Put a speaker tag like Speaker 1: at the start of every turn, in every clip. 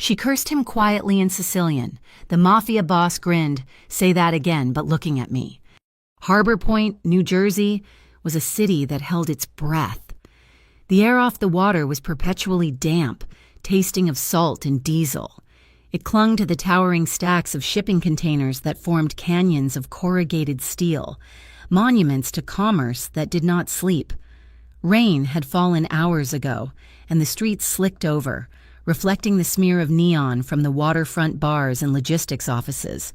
Speaker 1: She cursed him quietly in Sicilian. The Mafia boss grinned, "Say that again, but looking at me." Harbor Point, New Jersey, was a city that held its breath. The air off the water was perpetually damp, tasting of salt and diesel. It clung to the towering stacks of shipping containers that formed canyons of corrugated steel, monuments to commerce that did not sleep. Rain had fallen hours ago, and the streets slicked over, reflecting the smear of neon from the waterfront bars and logistics offices.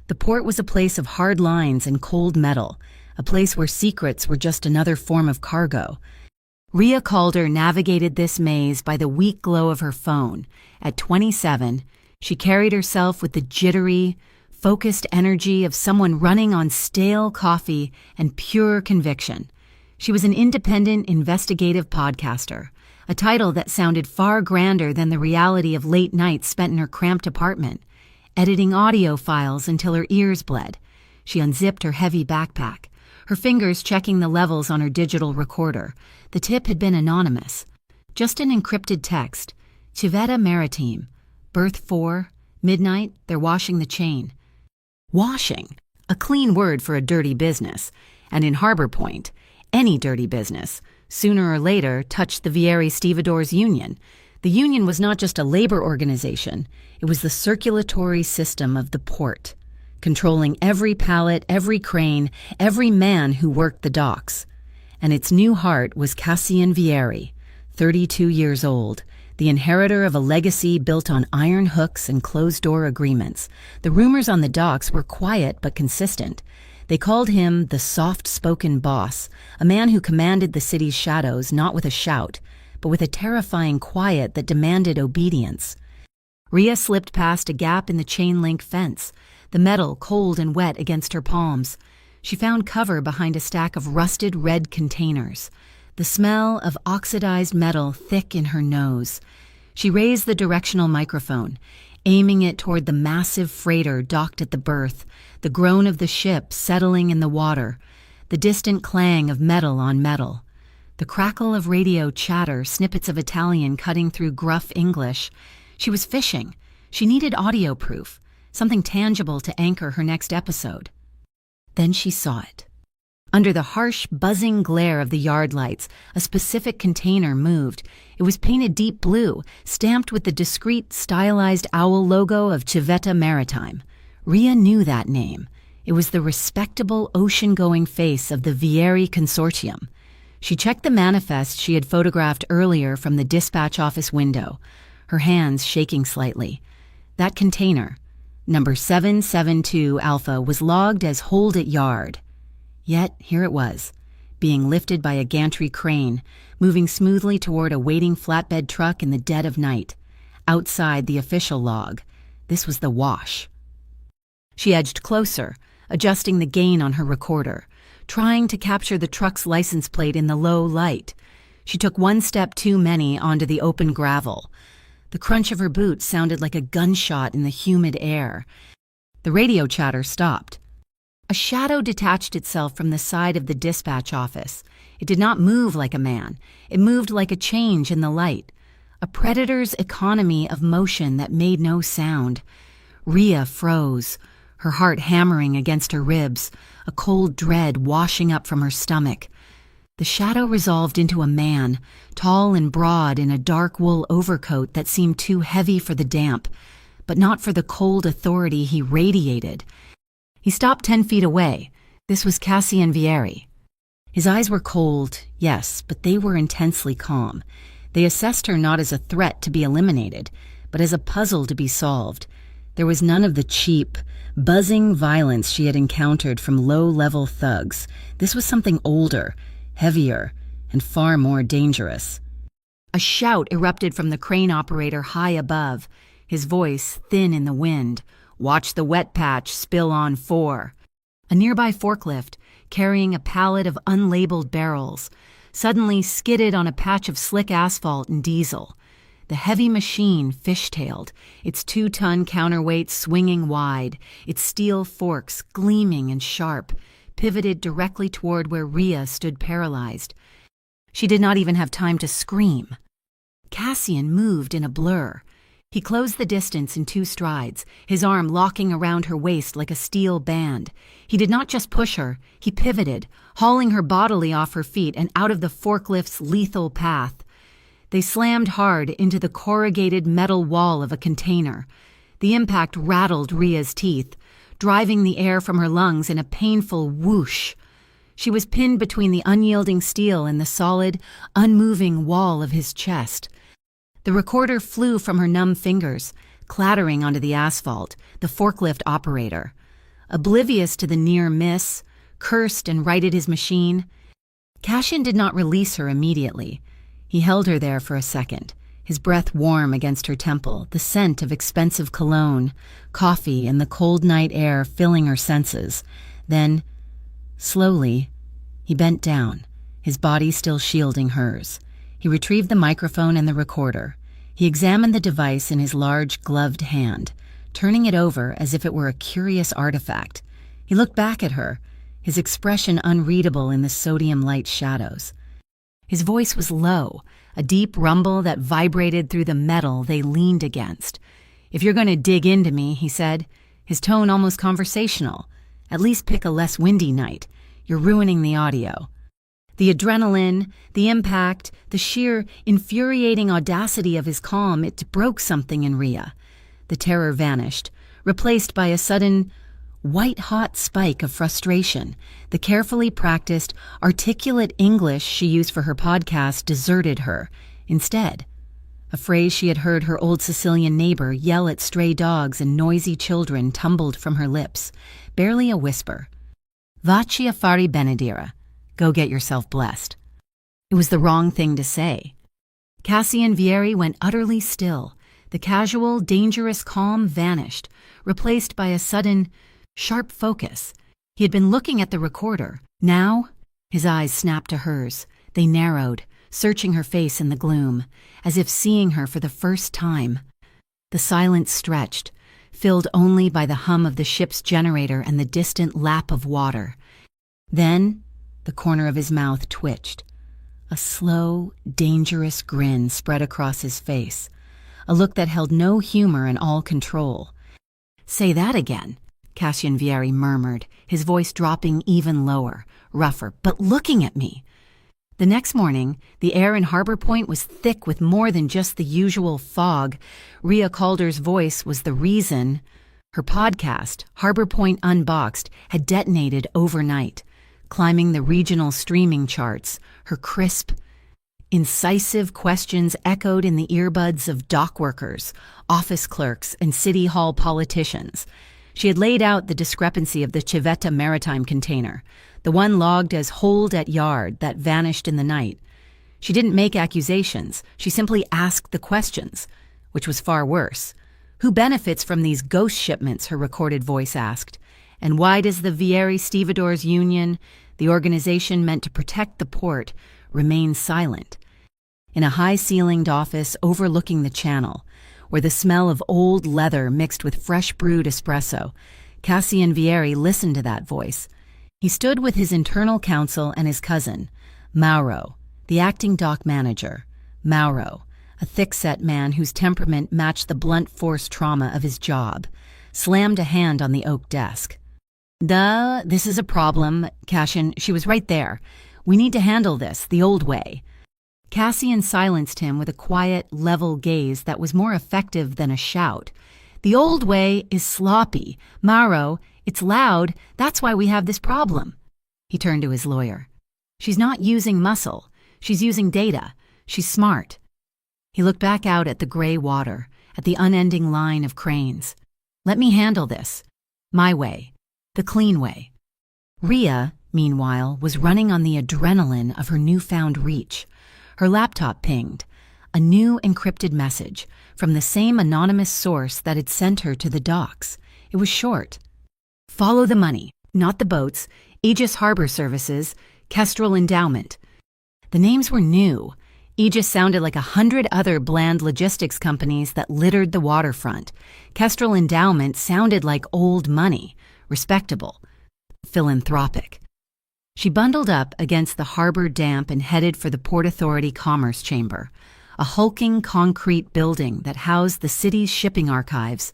Speaker 1: The port was a place of hard lines and cold metal, a place where secrets were just another form of cargo. Rhea Calder navigated this maze by the weak glow of her phone. At 27, she carried herself with the jittery, focused energy of someone running on stale coffee and pure conviction. She was an independent, investigative podcaster, a title that sounded far grander than the reality of late nights spent in her cramped apartment, editing audio files until her ears bled. She unzipped her heavy backpack, her fingers checking the levels on her digital recorder. The tip had been anonymous. Just an encrypted text. Civetta Maritime. Berth 4. Midnight, they're washing the chain. Washing. A clean word for a dirty business. And in Harbor Point, any dirty business, sooner or later, touched the Vieri Stevedores Union. The union was not just a labor organization. It was the circulatory system of the port, controlling every pallet, every crane, every man who worked the docks. And its new heart was Cassian Vieri, 32 years old, the inheritor of a legacy built on iron hooks and closed-door agreements. The rumors on the docks were quiet but consistent. They called him the soft-spoken boss, a man who commanded the city's shadows not with a shout, but with a terrifying quiet that demanded obedience. Rhea slipped past a gap in the chain-link fence, the metal cold and wet against her palms. She found cover behind a stack of rusted red containers, the smell of oxidized metal thick in her nose. She raised the directional microphone, aiming it toward the massive freighter docked at the berth, the groan of the ship settling in the water, the distant clang of metal on metal, the crackle of radio chatter, snippets of Italian cutting through gruff English. She was fishing. She needed audio proof, something tangible to anchor her next episode. Then she saw it. Under the harsh, buzzing glare of the yard lights, a specific container moved. It was painted deep blue, stamped with the discreet, stylized owl logo of Civetta Maritime. Rhea knew that name. It was the respectable, ocean-going face of the Vieri Consortium. She checked the manifest she had photographed earlier from the dispatch office window, her hands shaking slightly. That container, number 772 Alpha, was logged as hold at yard. Yet here it was, being lifted by a gantry crane, moving smoothly toward a waiting flatbed truck in the dead of night. Outside the official log, this was the wash. She edged closer, adjusting the gain on her recorder, trying to capture the truck's license plate in the low light. She took one step too many onto the open gravel. The crunch of her boots sounded like a gunshot in the humid air. The radio chatter stopped. A shadow detached itself from the side of the dispatch office. It did not move like a man. It moved like a change in the light, a predator's economy of motion that made no sound. Rhea froze, her heart hammering against her ribs, a cold dread washing up from her stomach. The shadow resolved into a man, tall and broad in a dark wool overcoat that seemed too heavy for the damp, but not for the cold authority he radiated. He stopped 10 feet away. This was Cassian Vieri. His eyes were cold, yes, but they were intensely calm. They assessed her not as a threat to be eliminated, but as a puzzle to be solved. There was none of the cheap, buzzing violence she had encountered from low-level thugs. This was something older, heavier, and far more dangerous. A shout erupted from the crane operator high above, his voice thin in the wind. "Watch the wet patch spill on 4. A nearby forklift, carrying a pallet of unlabeled barrels, suddenly skidded on a patch of slick asphalt and diesel. The heavy machine fishtailed, its 2-ton counterweight swinging wide, its steel forks gleaming and sharp, pivoted directly toward where Rhea stood paralyzed. She did not even have time to scream. Cassian moved in a blur. He closed the distance in 2 strides, his arm locking around her waist like a steel band. He did not just push her, he pivoted, hauling her bodily off her feet and out of the forklift's lethal path. They slammed hard into the corrugated metal wall of a container. The impact rattled Ria's teeth, driving the air from her lungs in a painful whoosh. She was pinned between the unyielding steel and the solid, unmoving wall of his chest. The recorder flew from her numb fingers, clattering onto the asphalt, the forklift operator. Oblivious to the near miss, cursed and righted his machine. Cassian did not release her immediately. He held her there for a second, his breath warm against her temple, the scent of expensive cologne, coffee, and the cold night air filling her senses. Then, slowly, he bent down, his body still shielding hers. He retrieved the microphone and the recorder. He examined the device in his large, gloved hand, turning it over as if it were a curious artifact. He looked back at her, his expression unreadable in the sodium light shadows. His voice was low, a deep rumble that vibrated through the metal they leaned against. "If you're going to dig into me," he said, his tone almost conversational, "at least pick a less windy night. You're ruining the audio." The adrenaline, the impact, the sheer, infuriating audacity of his calm, it broke something in Ria. The terror vanished, replaced by a sudden, white-hot spike of frustration. The carefully practiced, articulate English she used for her podcast deserted her. Instead, a phrase she had heard her old Sicilian neighbor yell at stray dogs and noisy children tumbled from her lips, barely a whisper. "Vacci a fare benedire. Go get yourself blessed." It was the wrong thing to say. Cassian Vieri went utterly still. The casual, dangerous calm vanished, replaced by a sudden, sharp focus. He had been looking at the recorder. Now, his eyes snapped to hers. They narrowed, searching her face in the gloom, as if seeing her for the first time. The silence stretched, filled only by the hum of the ship's generator and the distant lap of water. Then, the corner of his mouth twitched. A slow, dangerous grin spread across his face, a look that held no humor and all control. "Say that again," Cassian Vieri murmured, his voice dropping even lower, rougher, "but looking at me." The next morning, the air in Harbor Point was thick with more than just the usual fog. Ria Calder's voice was the reason. Her podcast, Harbor Point Unboxed, had detonated overnight, climbing the regional streaming charts. Her crisp, incisive questions echoed in the earbuds of dock workers, office clerks, and city hall politicians. She had laid out the discrepancy of the Civetta maritime container, the one logged as hold at yard that vanished in the night. She didn't make accusations. She simply asked the questions, which was far worse. Who benefits from these ghost shipments, her recorded voice asked. And why does the Vieri Stevedores Union, the organization meant to protect the port, remain silent? In a high-ceilinged office overlooking the channel, where the smell of old leather mixed with fresh brewed espresso, Cassian Vieri listened to that voice. He stood with his internal counsel and his cousin, Mauro, the acting dock manager. Mauro, a thick-set man whose temperament matched the blunt force trauma of his job, slammed a hand on the oak desk. "Duh, this is a problem, Cassian. She was right there. We need to handle this the old way." Cassian silenced him with a quiet, level gaze that was more effective than a shout. "The old way is sloppy. Mauro, it's loud. That's why we have this problem." He turned to his lawyer. "She's not using muscle. She's using data. She's smart." He looked back out at the gray water, at the unending line of cranes. "Let me handle this. My way. The clean way." Ria, meanwhile, was running on the adrenaline of her newfound reach. Her laptop pinged, a new encrypted message from the same anonymous source that had sent her to the docks. It was short. "Follow the money, not the boats. Aegis Harbor Services, Kestrel Endowment." The names were new. Aegis sounded like 100 other bland logistics companies that littered the waterfront. Kestrel Endowment sounded like old money, respectable, philanthropic. She bundled up against the harbor damp and headed for the Port Authority Commerce Chamber. a hulking concrete building that housed the city's shipping archives.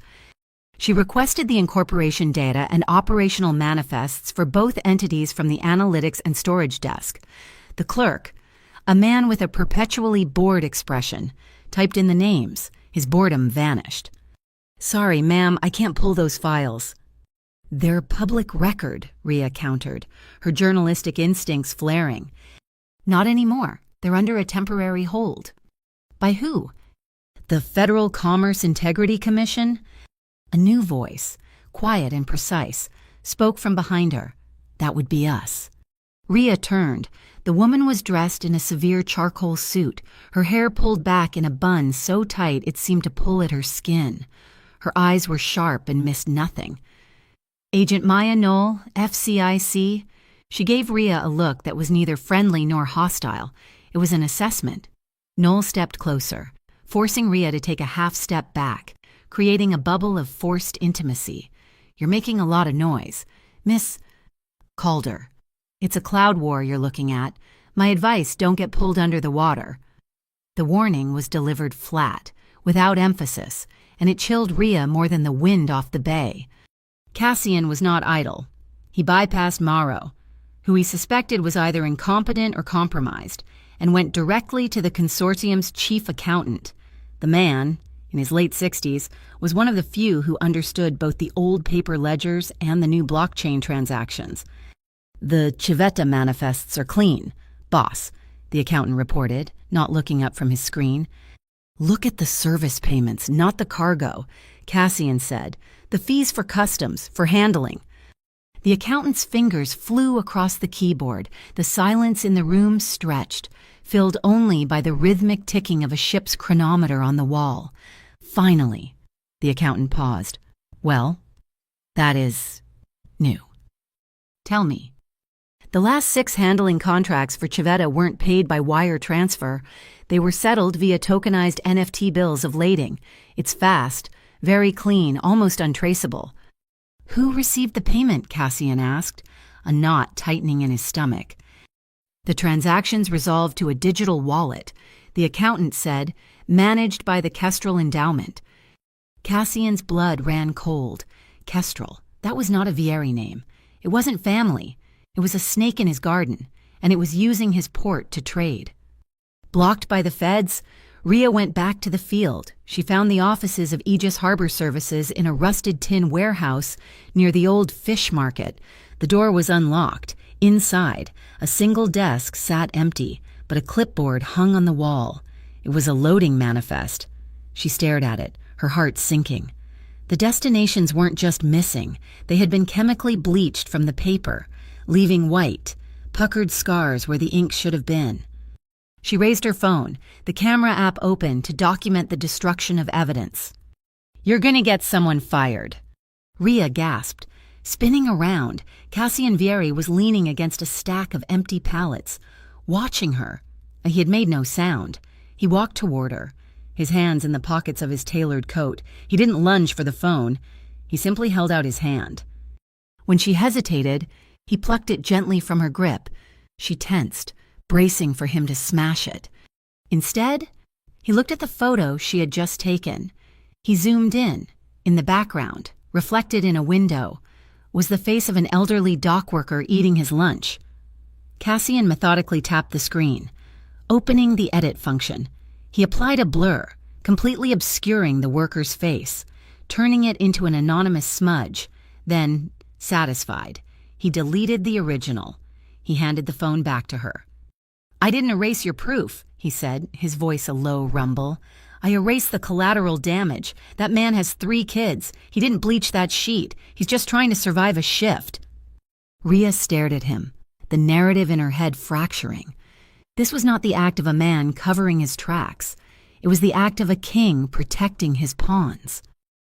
Speaker 1: She requested the incorporation data and operational manifests for both entities from the analytics and storage desk. The clerk, a man with a perpetually bored expression, typed in the names. His boredom vanished. "Sorry, ma'am, I can't pull those files." "They're public record," Rhea countered, her journalistic instincts flaring. "Not anymore. They're under a temporary hold." "By who?" "The Federal Commerce Integrity Commission?" A new voice, quiet and precise, spoke from behind her. "That would be us." Rhea turned. The woman was dressed in a severe charcoal suit, her hair pulled back in a bun so tight it seemed to pull at her skin. Her eyes were sharp and missed nothing. "Agent Maya Knoll, FCIC." She gave Rhea a look that was neither friendly nor hostile. It was an assessment. Knoll stepped closer, forcing Rhea to take a half step back, creating a bubble of forced intimacy. "You're making a lot of noise. Miss Calder. It's a cloud war you're looking at. My advice, don't get pulled under the water." The warning was delivered flat, without emphasis, and it chilled Rhea more than the wind off the bay. Cassian was not idle. He bypassed Morrow, who he suspected was either incompetent or compromised, and went directly to the consortium's chief accountant. The man, in his late 60s, was one of the few who understood both the old paper ledgers and the new blockchain transactions. "The Civetta manifests are clean, boss," the accountant reported, not looking up from his screen. "Look at the service payments, not the cargo," Cassian said. "The fees for customs, for handling." The accountant's fingers flew across the keyboard. The silence in the room stretched, filled only by the rhythmic ticking of a ship's chronometer on the wall. "Finally," the accountant paused. "Well, that is new. Tell me." "The last 6 handling contracts for Civetta weren't paid by wire transfer. They were settled via tokenized NFT bills of lading. It's fast, very clean, almost untraceable." "Who received the payment?" Cassian asked, a knot tightening in his stomach. "The transactions resolved to a digital wallet," the accountant said, "managed by the Kestrel Endowment." Cassian's blood ran cold. Kestrel, that was not a Vieri name. It wasn't family. It was a snake in his garden, and it was using his port to trade. Blocked by the feds, Rhea went back to the field. She found the offices of Aegis Harbor Services in a rusted tin warehouse near the old fish market. The door was unlocked. Inside, a single desk sat empty, but a clipboard hung on the wall. It was a loading manifest. She stared at it, her heart sinking. The destinations weren't just missing. They had been chemically bleached from the paper, leaving white, puckered scars where the ink should have been. She raised her phone, the camera app open to document the destruction of evidence. "You're gonna get someone fired." Rhea gasped. Spinning around, Cassian Vieri was leaning against a stack of empty pallets, watching her. He had made no sound. He walked toward her, his hands in the pockets of his tailored coat. He didn't lunge for the phone. He simply held out his hand. When she hesitated, he plucked it gently from her grip. She tensed, bracing for him to smash it. Instead, he looked at the photo she had just taken. He zoomed in. In the background, reflected in a window, was the face of an elderly dock worker eating his lunch. Cassian methodically tapped the screen, opening the edit function. He applied a blur, completely obscuring the worker's face, turning it into an anonymous smudge. Then, satisfied, he deleted the original. He handed the phone back to her. "I didn't erase your proof," he said, his voice a low rumble. "I erased the collateral damage. That man has 3 kids. He didn't bleach that sheet. He's just trying to survive a shift." Rhea stared at him, the narrative in her head fracturing. This was not the act of a man covering his tracks. It was the act of a king protecting his pawns.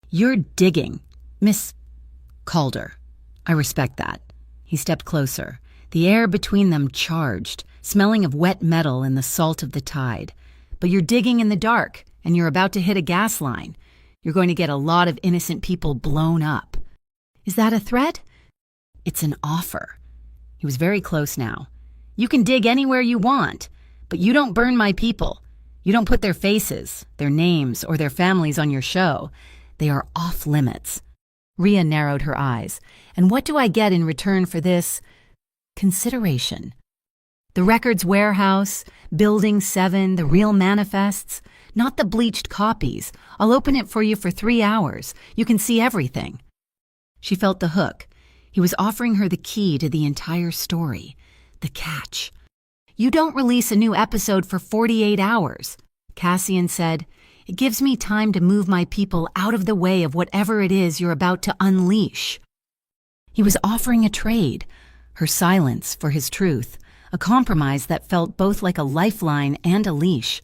Speaker 1: "You're digging, Miss Calder. I respect that." He stepped closer, the air between them charged, smelling of wet metal and the salt of the tide. "But you're digging in the dark, and you're about to hit a gas line. You're going to get a lot of innocent people blown up." "Is that a threat?" "It's an offer." He was very close now. "You can dig anywhere you want, but you don't burn my people. You don't put their faces, their names, or their families on your show. They are off limits." Rhea narrowed her eyes. "And what do I get in return for this consideration? The records warehouse, Building 7, the real manifests, not the bleached copies. I'll open it for you for 3 hours. You can see everything." She felt the hook. He was offering her the key to the entire story, the catch. "You don't release a new episode for 48 hours. Cassian said, "It gives me time to move my people out of the way of whatever it is you're about to unleash." He was offering a trade, her silence for his truth, a compromise that felt both like a lifeline and a leash.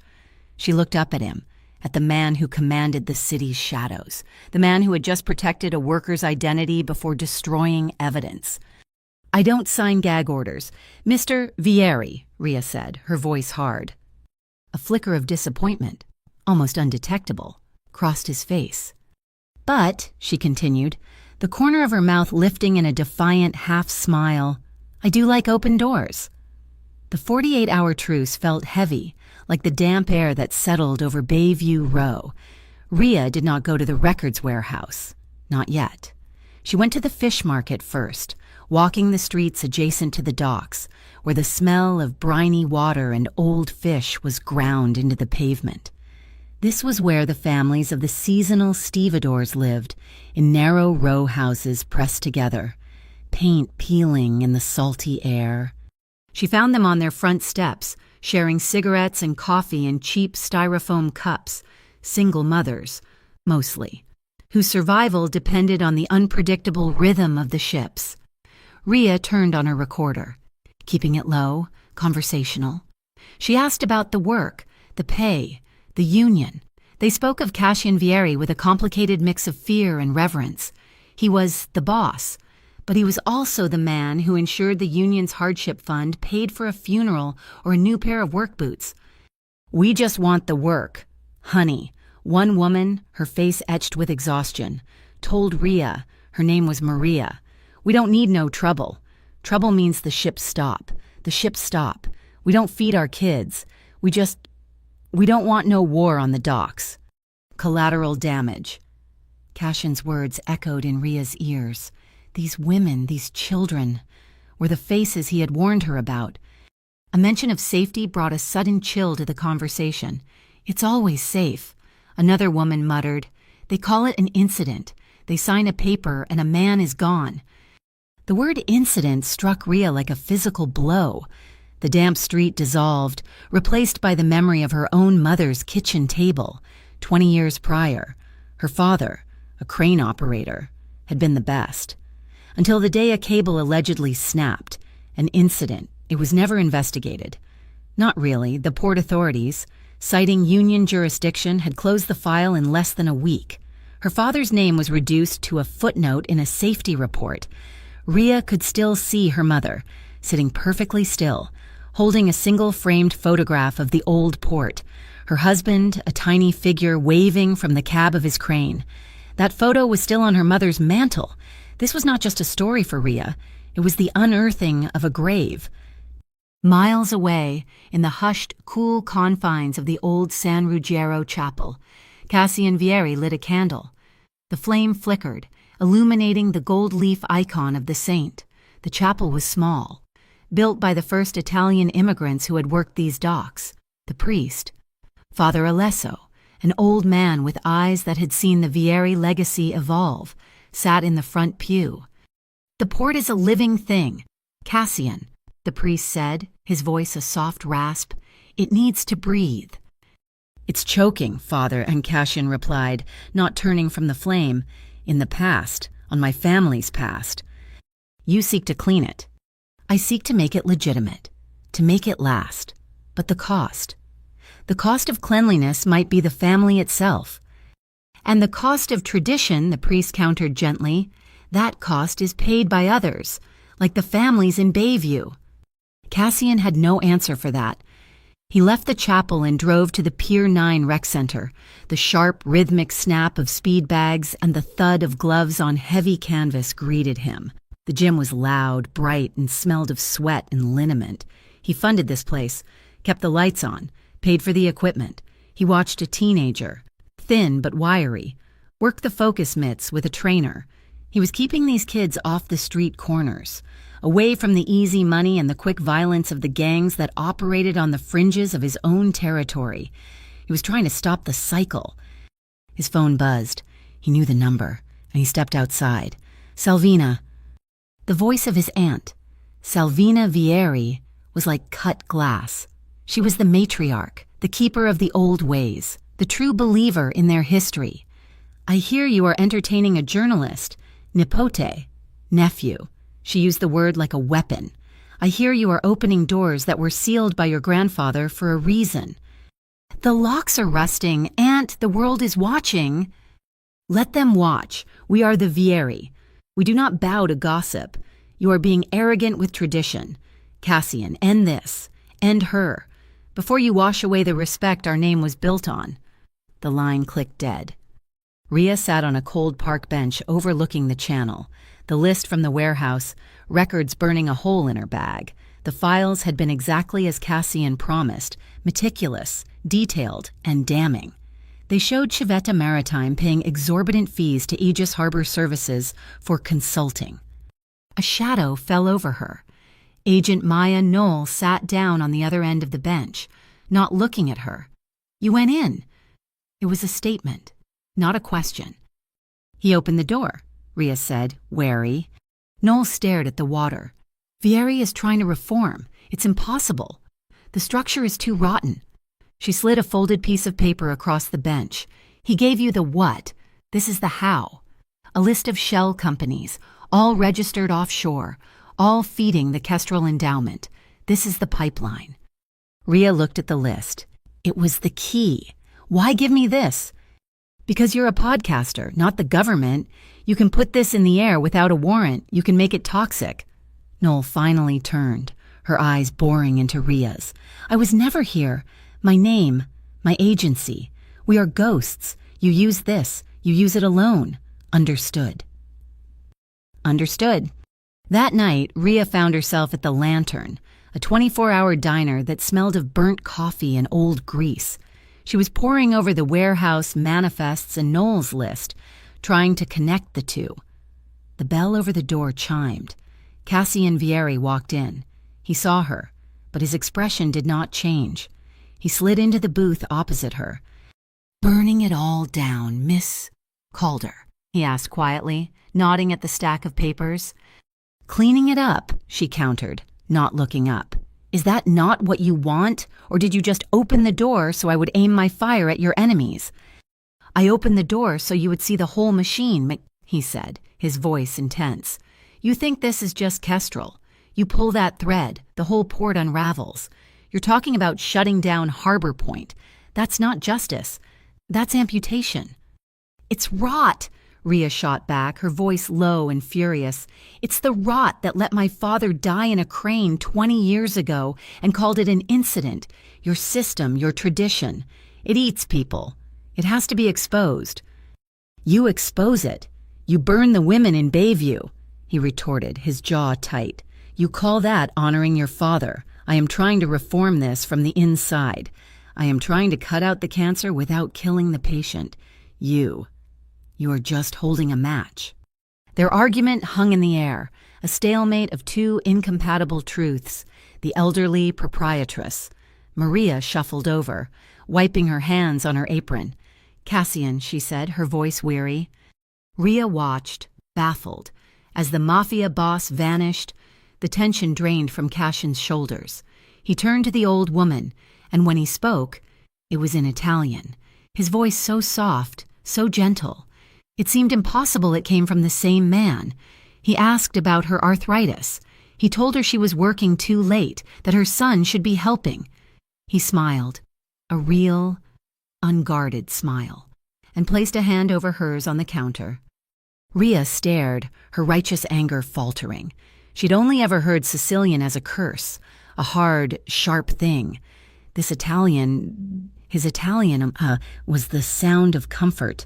Speaker 1: She looked up at him, at the man who commanded the city's shadows, the man who had just protected a worker's identity before destroying evidence. "I don't sign gag orders. Mr. Vieri," Rhea said, her voice hard. A flicker of disappointment, almost undetectable, crossed his face. "But," she continued, the corner of her mouth lifting in a defiant half-smile, "I do like open doors." The 48-hour truce felt heavy, like the damp air that settled over Bayview Row. Rhea did not go to the records warehouse. Not yet. She went to the fish market first, walking the streets adjacent to the docks, where the smell of briny water and old fish was ground into the pavement. This was where the families of the seasonal stevedores lived, in narrow row houses pressed together, paint peeling in the salty air. She found them on their front steps, sharing cigarettes and coffee in cheap styrofoam cups, single mothers, mostly, whose survival depended on the unpredictable rhythm of the ships. Rhea turned on her recorder, keeping it low, conversational. She asked about the work, the pay, the union. They spoke of Cassian Vieri with a complicated mix of fear and reverence. He was the boss, but he was also the man who ensured the union's hardship fund paid for a funeral or a new pair of work boots. "We just want the work, honey," one woman, her face etched with exhaustion, told Rhea, her name was Maria. "We don't need no trouble. Trouble means the ships stop. The ships stop. We don't feed our kids. We don't want no war on the docks. Collateral damage." Cassian's words echoed in Rhea's ears. These women, these children, were the faces he had warned her about. A mention of safety brought a sudden chill to the conversation. "It's always safe," another woman muttered. "They call it an incident. They sign a paper and a man is gone." The word incident struck Rhea like a physical blow. The damp street dissolved, replaced by the memory of her own mother's kitchen table, 20 years prior. Her father, a crane operator, had been the best. Until the day a cable allegedly snapped. An incident. It was never investigated. Not really. The port authorities, citing union jurisdiction, had closed the file in less than a week. Her father's name was reduced to a footnote in a safety report. Rhea could still see her mother, sitting perfectly still, holding a single framed photograph of the old port, her husband, a tiny figure waving from the cab of his crane. That photo was still on her mother's mantle. This was not just a story for Rhea. It was the unearthing of a grave. Miles away, in the hushed, cool confines of the old San Ruggiero chapel, Cassian Vieri lit a candle. The flame flickered, illuminating the gold leaf icon of the saint. The chapel was small, built by the first Italian immigrants who had worked these docks. The priest, Father Alesso, an old man with eyes that had seen the Vieri legacy evolve, sat in the front pew. "The port is a living thing, Cassian," the priest said, his voice a soft rasp. "It needs to breathe." "It's choking, Father," and Cassian replied, not turning from the flame. "In the past, on my family's past. You seek to clean it. I seek to make it legitimate, to make it last. But the cost. The cost of cleanliness might be the family itself. And the cost of tradition," the priest countered gently, "that cost is paid by others, like the families in Bayview." Cassian had no answer for that. He left the chapel and drove to the Pier 9 rec center. The sharp, rhythmic snap of speed bags and the thud of gloves on heavy canvas greeted him. The gym was loud, bright, and smelled of sweat and liniment. He funded this place, kept the lights on, paid for the equipment. He watched a teenager, thin but wiry, work the focus mitts with a trainer. He was keeping these kids off the street corners, away from the easy money and the quick violence of the gangs that operated on the fringes of his own territory. He was trying to stop the cycle. His phone buzzed. He knew the number, and he stepped outside. Salvina. The voice of his aunt, Salvina Vieri, was like cut glass. She was the matriarch, the keeper of the old ways, the true believer in their history. I hear you are entertaining a journalist, nipote, nephew. She used the word like a weapon. I hear you are opening doors that were sealed by your grandfather for a reason. The locks are rusting, Aunt, the world is watching. Let them watch. We are the Vieri. We do not bow to gossip. You are being arrogant with tradition. Cassian, end this. End her. Before you wash away the respect our name was built on. The line clicked dead. Rhea sat on a cold park bench overlooking the channel. The list from the warehouse, records burning a hole in her bag. The files had been exactly as Cassian promised, meticulous, detailed, and damning. They showed Civetta Maritime paying exorbitant fees to Aegis Harbor Services for consulting. A shadow fell over her. Agent Maya Knoll sat down on the other end of the bench, not looking at her. You went in. It was a statement, not a question. He opened the door, Rhea said, wary. Knoll stared at the water. Vieri is trying to reform. It's impossible. The structure is too rotten. She slid a folded piece of paper across the bench. He gave you the what. This is the how. A list of shell companies, all registered offshore, all feeding the Kestrel endowment. This is the pipeline. Rhea looked at the list. It was the key. Why give me this? Because you're a podcaster, not the government. You can put this in the air without a warrant. You can make it toxic. Knoll finally turned, her eyes boring into Rhea's. I was never here. My name, my agency. We are ghosts. You use this. You use it alone. Understood. Understood. That night, Rhea found herself at the Lantern, a 24-hour diner that smelled of burnt coffee and old grease. She was poring over the warehouse manifests and Knoll's list, trying to connect the two. The bell over the door chimed. Cassian Vieri walked in. He saw her, but his expression did not change. He slid into the booth opposite her. Burning it all down, Miss Calder, he asked quietly, nodding at the stack of papers. Cleaning it up, she countered, not looking up. Is that not what you want, or did you just open the door so I would aim my fire at your enemies? I opened the door so you would see the whole machine, he said, his voice intense. You think this is just Kestrel. You pull that thread, the whole port unravels. You're talking about shutting down Harbor Point. That's not justice. That's amputation. It's rot, Rhea shot back, her voice low and furious. It's the rot that let my father die in a crane 20 years ago and called it an incident. Your system, your tradition. It eats people. It has to be exposed. You expose it. You burn the women in Bayview, he retorted, his jaw tight. You call that honoring your father. I am trying to reform this from the inside. I am trying to cut out the cancer without killing the patient. You are just holding a match. Their argument hung in the air, a stalemate of two incompatible truths. The elderly proprietress. Maria shuffled over, wiping her hands on her apron. Cassian, she said, her voice weary. Rhea watched, baffled. As the Mafia boss vanished, the tension drained from Cassian's shoulders. He turned to the old woman, and when he spoke, it was in Italian. His voice so soft, so gentle. It seemed impossible it came from the same man. He asked about her arthritis. He told her she was working too late, that her son should be helping. He smiled, a real, unguarded smile, and placed a hand over hers on the counter. Rhea stared, her righteous anger faltering. She'd only ever heard Sicilian as a curse, a hard, sharp thing. His Italian, was the sound of comfort,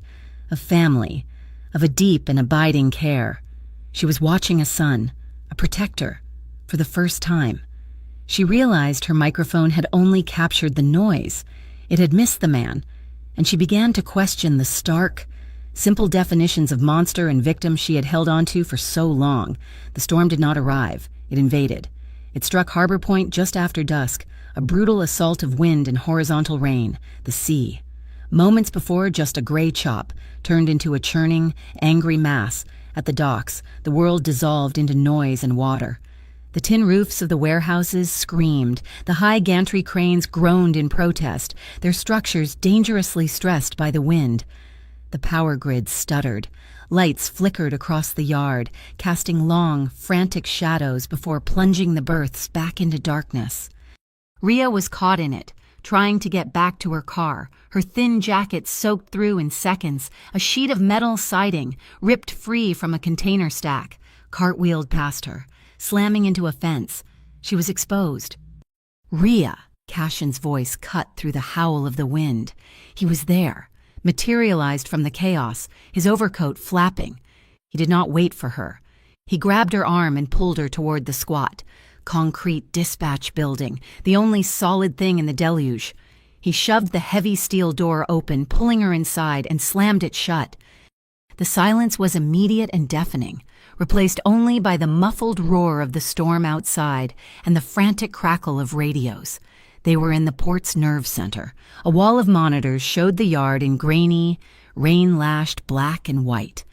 Speaker 1: of family, of a deep and abiding care. She was watching a son, a protector, for the first time. She realized her microphone had only captured the noise. It had missed the man, and she began to question the stark, simple definitions of monster and victim she had held onto for so long. The storm did not arrive. It invaded. It struck Harbor Point just after dusk, a brutal assault of wind and horizontal rain, the sea. Moments before, just a gray chop, turned into a churning, angry mass. At the docks, the world dissolved into noise and water. The tin roofs of the warehouses screamed. The high gantry cranes groaned in protest, their structures dangerously stressed by the wind. The power grid stuttered. Lights flickered across the yard, casting long, frantic shadows before plunging the berths back into darkness. Ria was caught in it, trying to get back to her car, her thin jacket soaked through in seconds, a sheet of metal siding, ripped free from a container stack, cartwheeled past her, slamming into a fence. She was exposed. Ria, Cashin's voice cut through the howl of the wind. He was there, materialized from the chaos, his overcoat flapping. He did not wait for her. He grabbed her arm and pulled her toward the squat, concrete dispatch building, the only solid thing in the deluge. He shoved the heavy steel door open, pulling her inside, and slammed it shut. The silence was immediate and deafening, replaced only by the muffled roar of the storm outside and the frantic crackle of radios. They were in the port's nerve center. A wall of monitors showed the yard in grainy, rain-lashed black and white.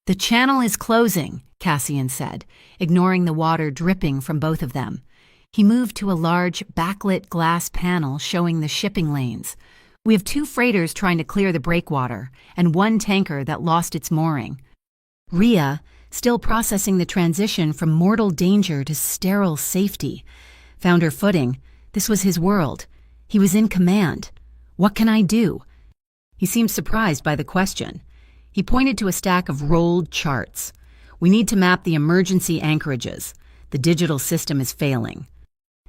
Speaker 1: "The channel is closing," Cassian said, ignoring the water dripping from both of them. He moved to a large, backlit glass panel showing the shipping lanes. "We have 2 freighters trying to clear the breakwater, and 1 tanker that lost its mooring." Ria, still processing the transition from mortal danger to sterile safety, found her footing. This was his world. He was in command. "What can I do?" He seemed surprised by the question. He pointed to a stack of rolled charts. "We need to map the emergency anchorages. The digital system is failing."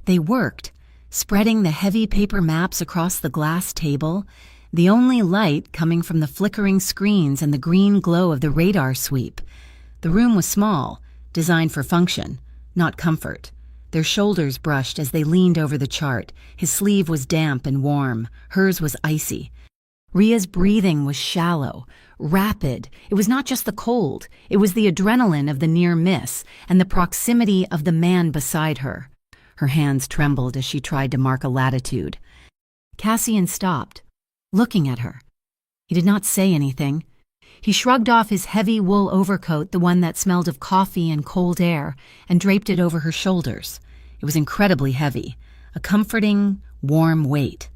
Speaker 1: They worked, spreading the heavy paper maps across the glass table, the only light coming from the flickering screens and the green glow of the radar sweep. The room was small, designed for function, not comfort. Their shoulders brushed as they leaned over the chart. His sleeve was damp and warm. Hers was icy. Ria's breathing was shallow, rapid. It was not just the cold. It was the adrenaline of the near miss and the proximity of the man beside her. Her hands trembled as she tried to mark a latitude. Cassian stopped, looking at her. He did not say anything. He shrugged off his heavy wool overcoat, the one that smelled of coffee and cold air, and draped it over her shoulders. It was incredibly heavy, a comforting, warm weight.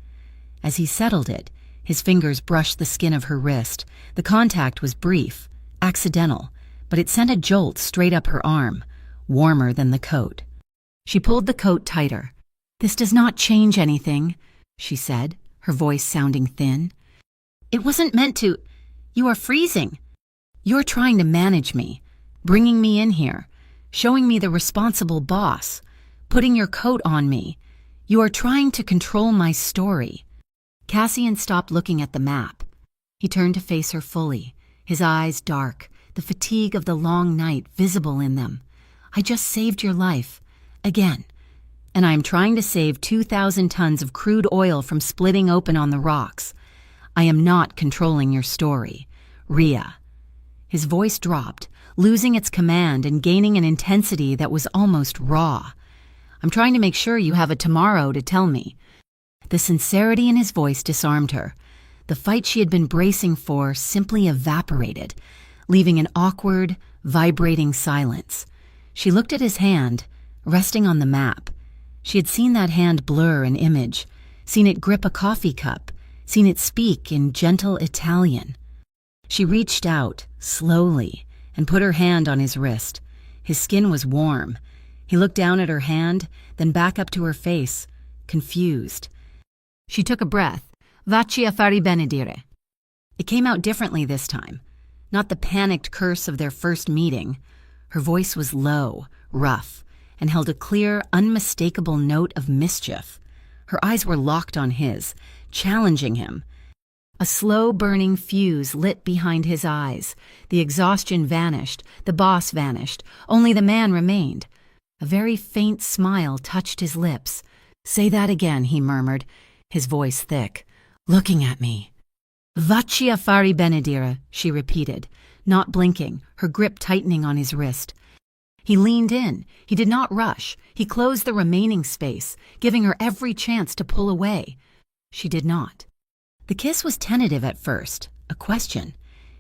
Speaker 1: As he settled it, his fingers brushed the skin of her wrist. The contact was brief, accidental, but it sent a jolt straight up her arm, warmer than the coat. She pulled the coat tighter. "This does not change anything," she said, her voice sounding thin. "It wasn't meant to. You are freezing. You're trying to manage me, bringing me in here, showing me the responsible boss, putting your coat on me. You are trying to control my story." Cassian stopped looking at the map. He turned to face her fully, his eyes dark, the fatigue of the long night visible in them. "I just saved your life. Again. And I am trying to save 2,000 tons of crude oil from splitting open on the rocks. I am not controlling your story. Ria." His voice dropped, losing its command and gaining an intensity that was almost raw. "I'm trying to make sure you have a tomorrow to tell me." The sincerity in his voice disarmed her. The fight she had been bracing for simply evaporated, leaving an awkward, vibrating silence. She looked at his hand, resting on the map. She had seen that hand blur an image, seen it grip a coffee cup, seen it speak in gentle Italian. She reached out, slowly, and put her hand on his wrist. His skin was warm. He looked down at her hand, then back up to her face, confused. She took a breath. "Vacci a fare benedire." It came out differently this time. Not the panicked curse of their first meeting. Her voice was low, rough, and held a clear, unmistakable note of mischief. Her eyes were locked on his, challenging him. A slow-burning fuse lit behind his eyes. The exhaustion vanished, the boss vanished, only the man remained. A very faint smile touched his lips. "Say that again," he murmured, his voice thick. looking at me. Vacci affari benedire, she repeated, not blinking, her grip tightening on his wrist. He leaned in. He did not rush. He closed the remaining space, giving her every chance to pull away. She did not. The kiss was tentative at first, a question.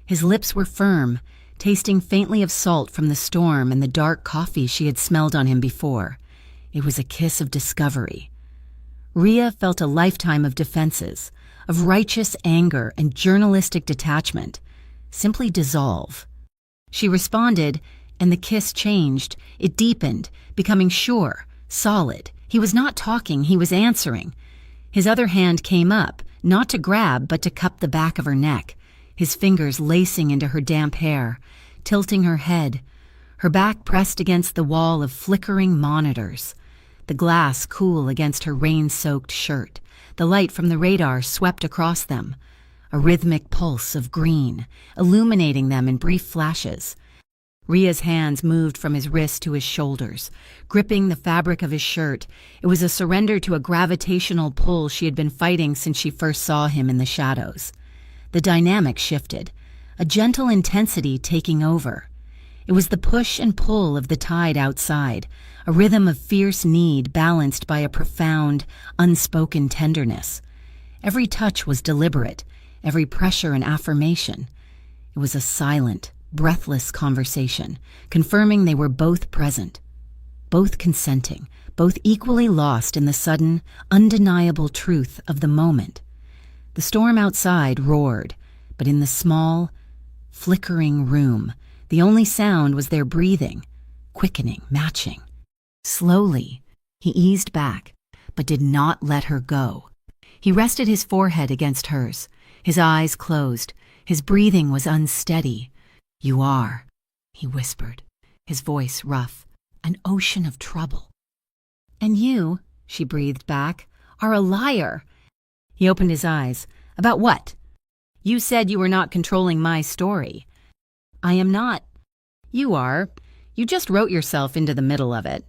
Speaker 1: His lips were firm, tasting faintly of salt from the storm and the dark coffee she had smelled on him before. It was a kiss of discovery. Rhea felt a lifetime of defenses, of righteous anger and journalistic detachment, simply dissolve. She responded, and the kiss changed. It deepened, becoming sure, solid. He was not talking, he was answering. His other hand came up, not to grab, but to cup the back of her neck, his fingers lacing into her damp hair, tilting her head, her back pressed against the wall of flickering monitors, the glass cool against her rain-soaked shirt. The light from the radar swept across them, a rhythmic pulse of green, illuminating them in brief flashes. Rhea's hands moved from his wrist to his shoulders, gripping the fabric of his shirt. It was a surrender to a gravitational pull she had been fighting since she first saw him in the shadows. The dynamic shifted, a gentle intensity taking over. It was the push and pull of the tide outside, a rhythm of fierce need balanced by a profound, unspoken tenderness. Every touch was deliberate, every pressure an affirmation. It was a silent, breathless conversation, confirming they were both present, both consenting, both equally lost in the sudden, undeniable truth of the moment. The storm outside roared, but in the small, flickering room, the only sound was their breathing, quickening, matching. Slowly, he eased back, but did not let her go. He rested his forehead against hers, his eyes closed. His breathing was unsteady. "You are," he whispered, his voice rough, "an ocean of trouble." "And you," she breathed back, "are a liar." He opened his eyes. "About what?" "You said you were not controlling my story." "I am not." "You are. You just wrote yourself into the middle of it."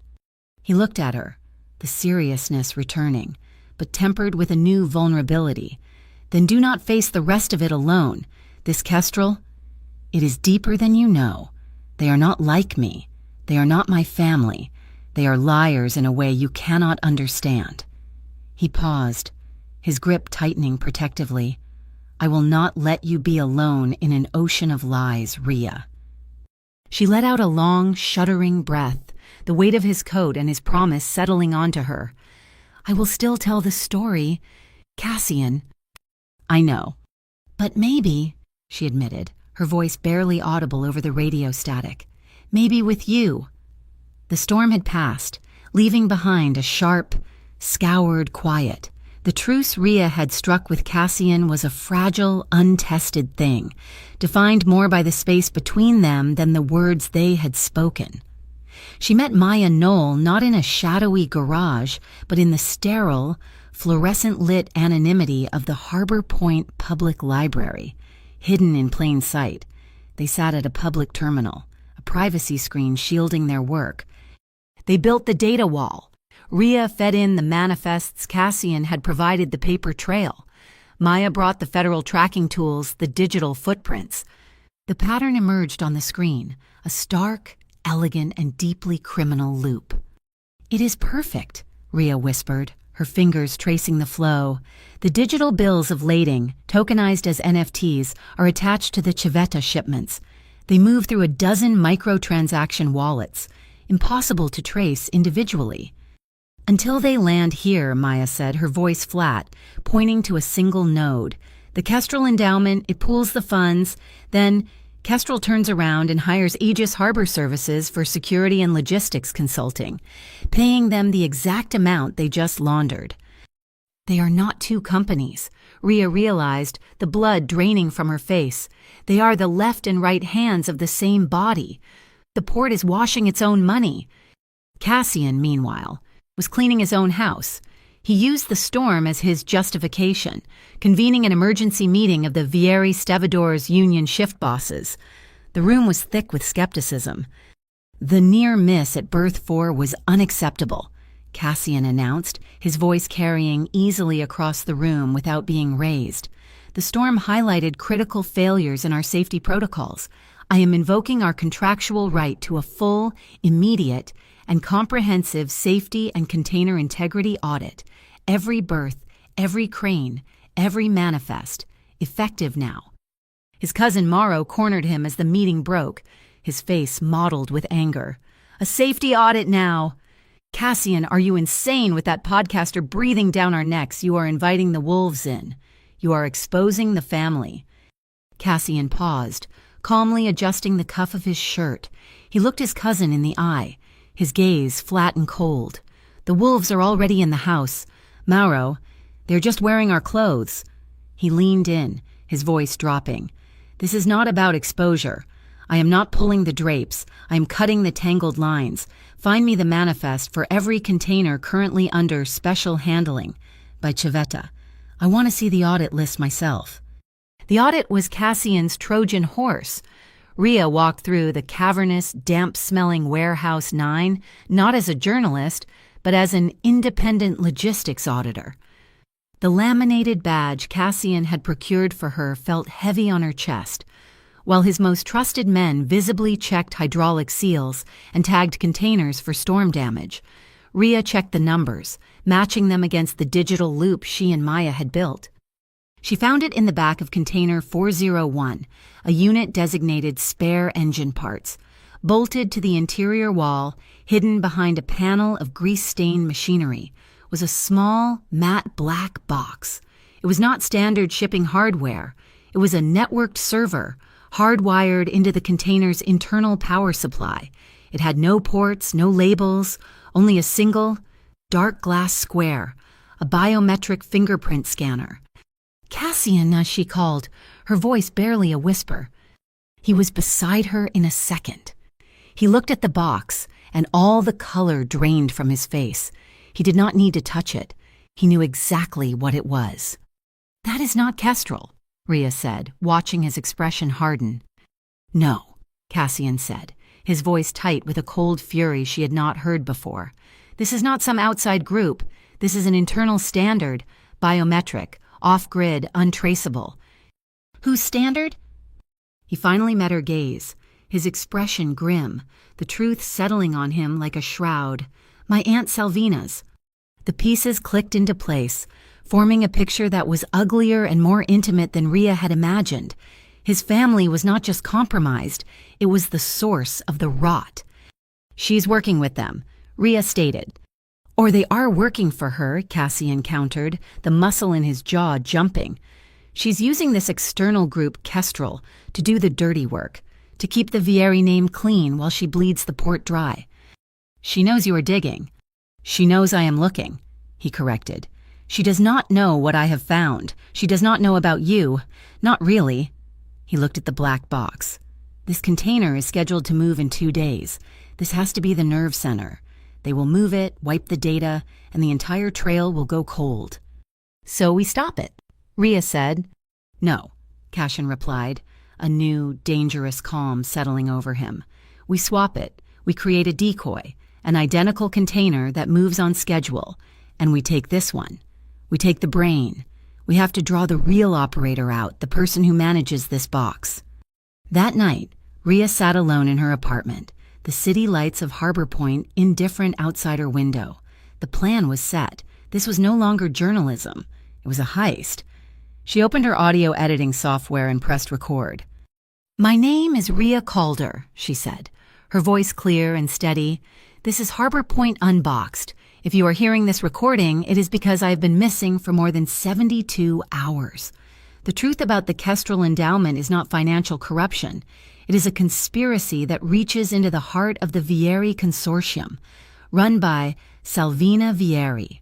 Speaker 1: He looked at her, the seriousness returning, but tempered with a new vulnerability. "Then do not face the rest of it alone. This kestrel, it is deeper than you know. They are not like me. They are not my family. They are liars in a way you cannot understand." He paused, his grip tightening protectively. "I will not let you be alone in an ocean of lies, Rhea." She let out a long, shuddering breath, the weight of his coat and his promise settling onto her. "I will still tell the story, Cassian." "I know. But maybe," she admitted, her voice barely audible over the radio static, "maybe with you." The storm had passed, leaving behind a sharp, scoured quiet. The truce Rhea had struck with Cassian was a fragile, untested thing, defined more by the space between them than the words they had spoken. She met Maya Knoll not in a shadowy garage, but in the sterile, fluorescent-lit anonymity of the Harbor Point Public Library, hidden in plain sight. They sat at a public terminal, a privacy screen shielding their work. They built the data wall. Rhea fed in the manifests, Cassian had provided the paper trail. Maya brought the federal tracking tools, the digital footprints. The pattern emerged on the screen, a stark, elegant, and deeply criminal loop. "It is perfect," Rhea whispered, her fingers tracing the flow. "The digital bills of lading, tokenized as NFTs, are attached to the Civetta shipments. They move through a dozen microtransaction wallets, impossible to trace individually. Until they land here," Maya said, her voice flat, pointing to a single node. "The Kestrel Endowment, it pools the funds. Then Kestrel turns around and hires Aegis Harbor Services for security and logistics consulting, paying them the exact amount they just laundered." They are not two companies, Rhea realized, the blood draining from her face. They are the left and right hands of the same body. The port is washing its own money. Cassian, meanwhile, was cleaning his own house. He used the storm as his justification, convening an emergency meeting of the Vieri Stevedores union shift bosses. The room was thick with skepticism. The near miss at Berth 4 was unacceptable. Cassian announced, his voice carrying easily across the room without being raised. The storm highlighted critical failures in our safety protocols. I am invoking our contractual right to a full, immediate, and comprehensive safety and container integrity audit. Every berth, every crane, every manifest, effective now. His cousin Morrow cornered him as the meeting broke, his face mottled with anger. A safety audit now! Cassian, are you insane with that podcaster breathing down our necks? You are inviting the wolves in. You are exposing the family. Cassian paused, calmly adjusting the cuff of his shirt. He looked his cousin in the eye, his gaze flat and cold. The wolves are already in the house. Mauro, they're just wearing our clothes. He leaned in, his voice dropping. This is not about exposure. I am not pulling the drapes. I am cutting the tangled lines. Find me the manifest for every container currently under special handling by Civetta. I want to see the audit list myself. The audit was Cassian's Trojan horse. Rhea walked through the cavernous, damp-smelling Warehouse 9, not as a journalist, but as an independent logistics auditor. The laminated badge Cassian had procured for her felt heavy on her chest, while his most trusted men visibly checked hydraulic seals and tagged containers for storm damage. Rhea checked the numbers, matching them against the digital loop she and Maya had built. She found it in the back of container 401, a unit designated spare engine parts. Bolted to the interior wall, hidden behind a panel of grease-stained machinery, was a small, matte black box. It was not standard shipping hardware. It was a networked server, hardwired into the container's internal power supply. It had no ports, no labels, only a single, dark glass square, a biometric fingerprint scanner. Cassian, she called, her voice barely a whisper. He was beside her in a second. He looked at the box, and all the color drained from his face. He did not need to touch it. He knew exactly what it was. That is not Kestrel, Rhea said, watching his expression harden. No, Cassian said, his voice tight with a cold fury she had not heard before. This is not some outside group. This is an internal standard, biometric, off-grid, untraceable. Whose standard? He finally met her gaze, his expression grim, the truth settling on him like a shroud. My Aunt Salvina's. The pieces clicked into place, forming a picture that was uglier and more intimate than Rhea had imagined. His family was not just compromised, it was the source of the rot. She's working with them, Rhea stated. Or they are working for her, Cassian countered, the muscle in his jaw jumping. She's using this external group, Kestrel, to do the dirty work, to keep the Vieri name clean while she bleeds the port dry. She knows you are digging. She knows I am looking, he corrected. She does not know what I have found. She does not know about you. Not really. He looked at the black box. This container is scheduled to move in 2 days. This has to be the nerve center. They will move it, wipe the data, and the entire trail will go cold. So we stop it, Rhea said. No, Cassian replied, a new, dangerous calm settling over him. We swap it. We create a decoy, an identical container that moves on schedule, and we take this one. We take the brain. We have to draw the real operator out, the person who manages this box. That night, Rhea sat alone in her apartment, the city lights of Harbor Point indifferent outside her window. The plan was set. This was no longer journalism. It was a heist. She opened her audio editing software and pressed record. My name is Rhea Calder, she said, her voice clear and steady. This is Harbor Point Unboxed. If you are hearing this recording, it is because I have been missing for more than 72 hours. The truth about the Kestrel endowment is not financial corruption. It is a conspiracy that reaches into the heart of the Vieri Consortium, run by Salvina Vieri.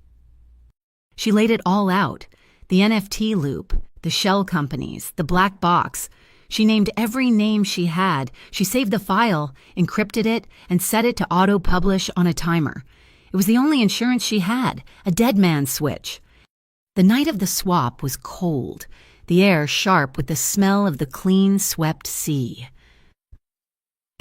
Speaker 1: She laid it all out. The NFT loop, the shell companies, the black box. She named every name she had. She saved the file, encrypted it, and set it to auto-publish on a timer. It was the only insurance she had, a dead man's switch. The night of the swap was cold, the air sharp with the smell of the clean, swept sea.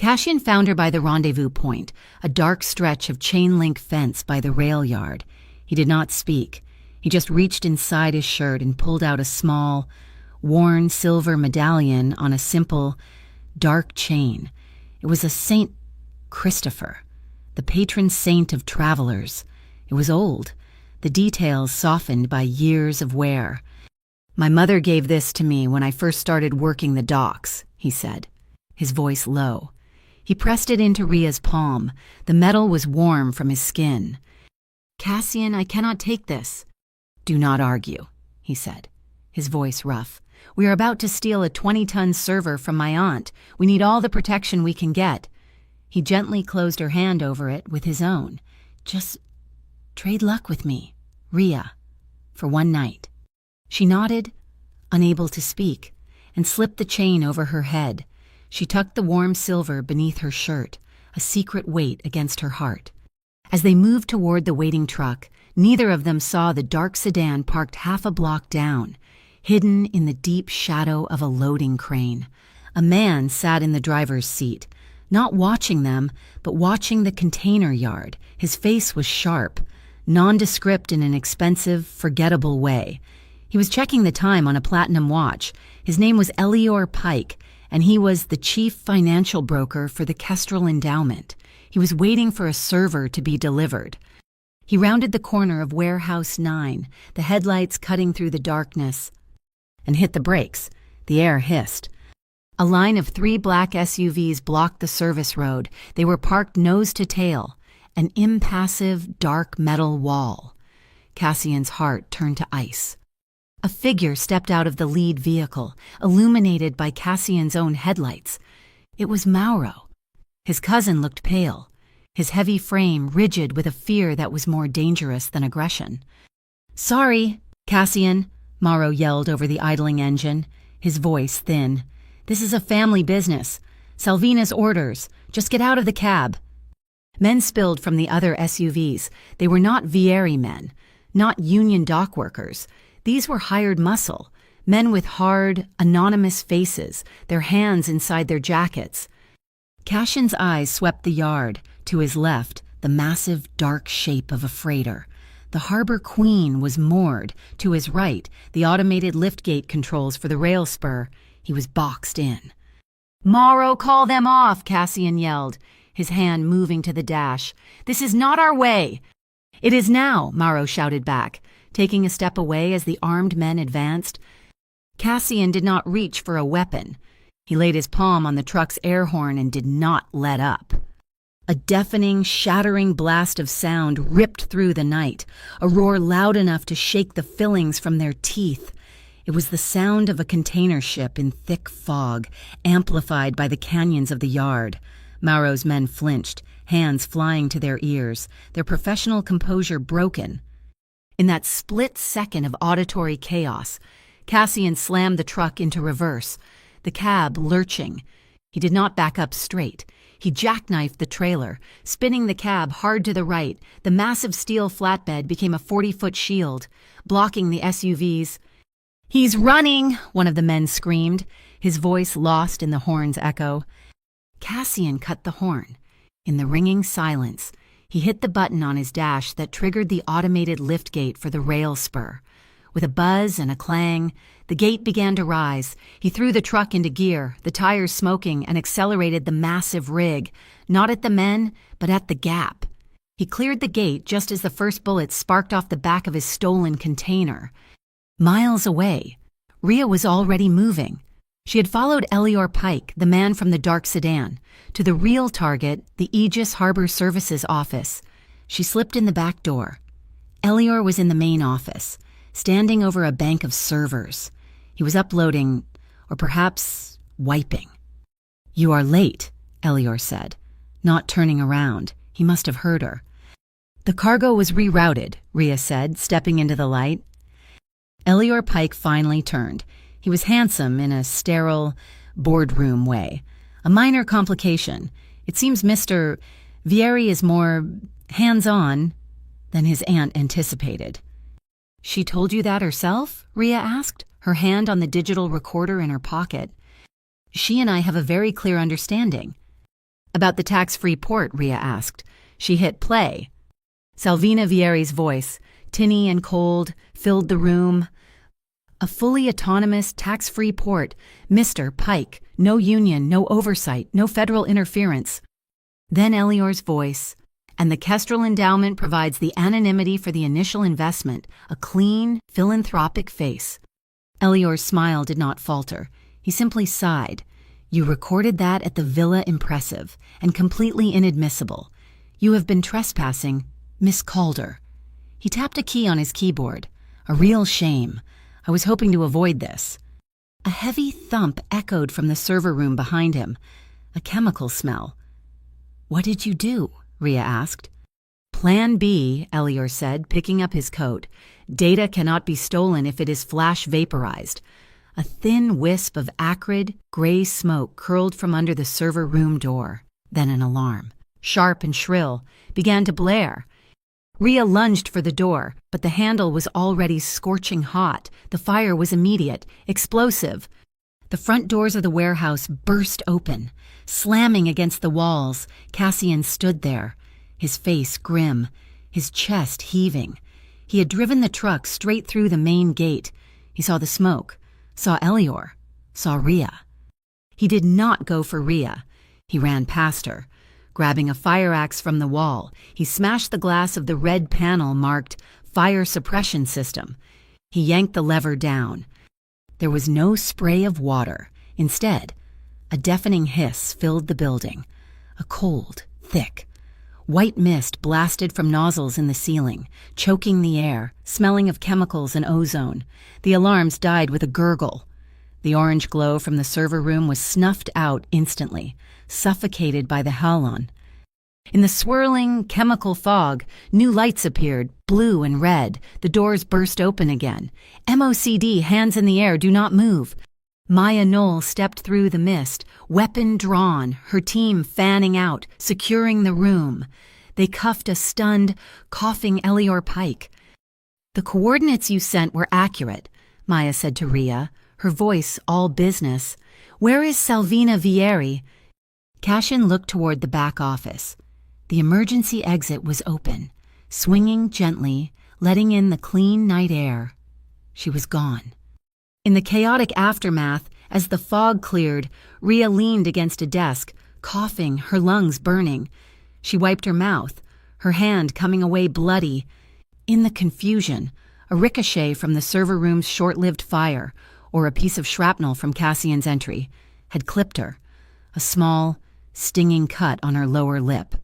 Speaker 1: Cassian found her by the rendezvous point, a dark stretch of chain-link fence by the rail yard. He did not speak. He just reached inside his shirt and pulled out a small, worn silver medallion on a simple, dark chain. It was a Saint Christopher, the patron saint of travelers. It was old, the details softened by years of wear. "My mother gave this to me when I first started working the docks," he said, his voice low. He pressed it into Rhea's palm. The metal was warm from his skin. "Cassian, I cannot take this." "Do not argue," he said, his voice rough. "We are about to steal a 20-ton server from my aunt. We need all the protection we can get." He gently closed her hand over it with his own. "Just trade luck with me, Rhea, for one night." She nodded, unable to speak, and slipped the chain over her head. She tucked the warm silver beneath her shirt, a secret weight against her heart. As they moved toward the waiting truck, neither of them saw the dark sedan parked half a block down, hidden in the deep shadow of a loading crane. A man sat in the driver's seat, not watching them, but watching the container yard. His face was sharp, nondescript in an expensive, forgettable way. He was checking the time on a platinum watch. His name was Elior Pike, and he was the chief financial broker for the Kestrel Endowment. He was waiting for a server to be delivered. He rounded the corner of Warehouse 9, the headlights cutting through the darkness, and hit the brakes. The air hissed. A line of 3 black SUVs blocked the service road. They were parked nose to tail, an impassive, dark metal wall. Cassian's heart turned to ice. A figure stepped out of the lead vehicle, illuminated by Cassian's own headlights. It was Mauro. His cousin looked pale, his heavy frame rigid with a fear that was more dangerous than aggression. "Sorry, Cassian," Mauro yelled over the idling engine, his voice thin. "This is a family business. Salvina's orders. Just get out of the cab." Men spilled from the other SUVs. They were not Vieri men, not union dock workers. These were hired muscle, men with hard, anonymous faces, their hands inside their jackets. Cassian's eyes swept the yard. To his left, the massive, dark shape of a freighter. The Harbor Queen was moored. To his right, the automated liftgate controls for the rail spur. He was boxed in. "Mauro, call them off," Cassian yelled, his hand moving to the dash. "This is not our way." "It is now," Mauro shouted back, taking a step away as the armed men advanced. Cassian did not reach for a weapon. He laid his palm on the truck's air horn and did not let up. A deafening, shattering blast of sound ripped through the night, a roar loud enough to shake the fillings from their teeth. It was the sound of a container ship in thick fog, amplified by the canyons of the yard. Mauro's men flinched, hands flying to their ears, their professional composure broken. In that split second of auditory chaos, Cassian slammed the truck into reverse, the cab lurching. He did not back up straight. He jackknifed the trailer, spinning the cab hard to the right. The massive steel flatbed became a 40-foot shield, blocking the SUVs. "He's running!" one of the men screamed, his voice lost in the horn's echo. Cassian cut the horn. In the ringing silence, he hit the button on his dash that triggered the automated liftgate for the rail spur. With a buzz and a clang, the gate began to rise. He threw the truck into gear, the tires smoking, and accelerated the massive rig, not at the men, but at the gap. He cleared the gate just as the first bullet sparked off the back of his stolen container. Miles away, Rhea was already moving. She had followed Elior Pike, the man from the dark sedan, to the real target, the Aegis Harbor Services office. She slipped in the back door. Elior was in the main office, standing over a bank of servers. He was uploading, or perhaps wiping. "You are late," Elior said, not turning around. He must have heard her. "The cargo was rerouted," Rhea said, stepping into the light. Elior Pike finally turned. He was handsome in a sterile, boardroom way. "A minor complication. It seems Mr. Vieri is more hands-on than his aunt anticipated." "She told you that herself?" Rhea asked, her hand on the digital recorder in her pocket. "She and I have a very clear understanding." About the tax-free port, Ria asked. She hit play. Salvina Vieri's voice, tinny and cold, filled the room. A fully autonomous, tax-free port. Mr. Pike. No union, no oversight, no federal interference. Then Elior's voice. And the Kestrel Endowment provides the anonymity for the initial investment, a clean, philanthropic face. Elior's smile did not falter. He simply sighed. You recorded that at the Villa Impressive, and completely inadmissible. You have been trespassing, Miss Calder. He tapped a key on his keyboard. A real shame. I was hoping to avoid this. A heavy thump echoed from the server room behind him. A chemical smell. What did you do? Ria asked. Plan B, Elior said, picking up his coat. Data cannot be stolen if it is flash vaporized. A thin wisp of acrid, gray smoke curled from under the server room door. Then an alarm, sharp and shrill, began to blare. Ria lunged for the door, but the handle was already scorching hot. The fire was immediate, explosive. The front doors of the warehouse burst open. Slamming against the walls, Cassian stood there, his face grim, his chest heaving. He had driven the truck straight through the main gate. He saw the smoke, saw Elior, saw Ria. He did not go for Ria. He ran past her. Grabbing a fire axe from the wall, he smashed the glass of the red panel marked Fire Suppression System. He yanked the lever down. There was no spray of water. Instead, a deafening hiss filled the building. A cold, thick, white mist blasted from nozzles in the ceiling, choking the air, smelling of chemicals and ozone. The alarms died with a gurgle. The orange glow from the server room was snuffed out instantly, suffocated by the halon. In the swirling, chemical fog, new lights appeared, blue and red. The doors burst open again. MOCD, hands in the air, do not move. Maya Knoll stepped through the mist, weapon drawn, her team fanning out, securing the room. They cuffed a stunned, coughing Elior Pike. The coordinates you sent were accurate, Maya said to Ria, her voice all business. Where is Salvina Vieri? Cassian looked toward the back office. The emergency exit was open, swinging gently, letting in the clean night air. She was gone. In the chaotic aftermath, as the fog cleared, Ria leaned against a desk, coughing, her lungs burning. She wiped her mouth, her hand coming away bloody. In the confusion, a ricochet from the server room's short-lived fire, or a piece of shrapnel from Cassian's entry, had clipped her, a small, stinging cut on her lower lip.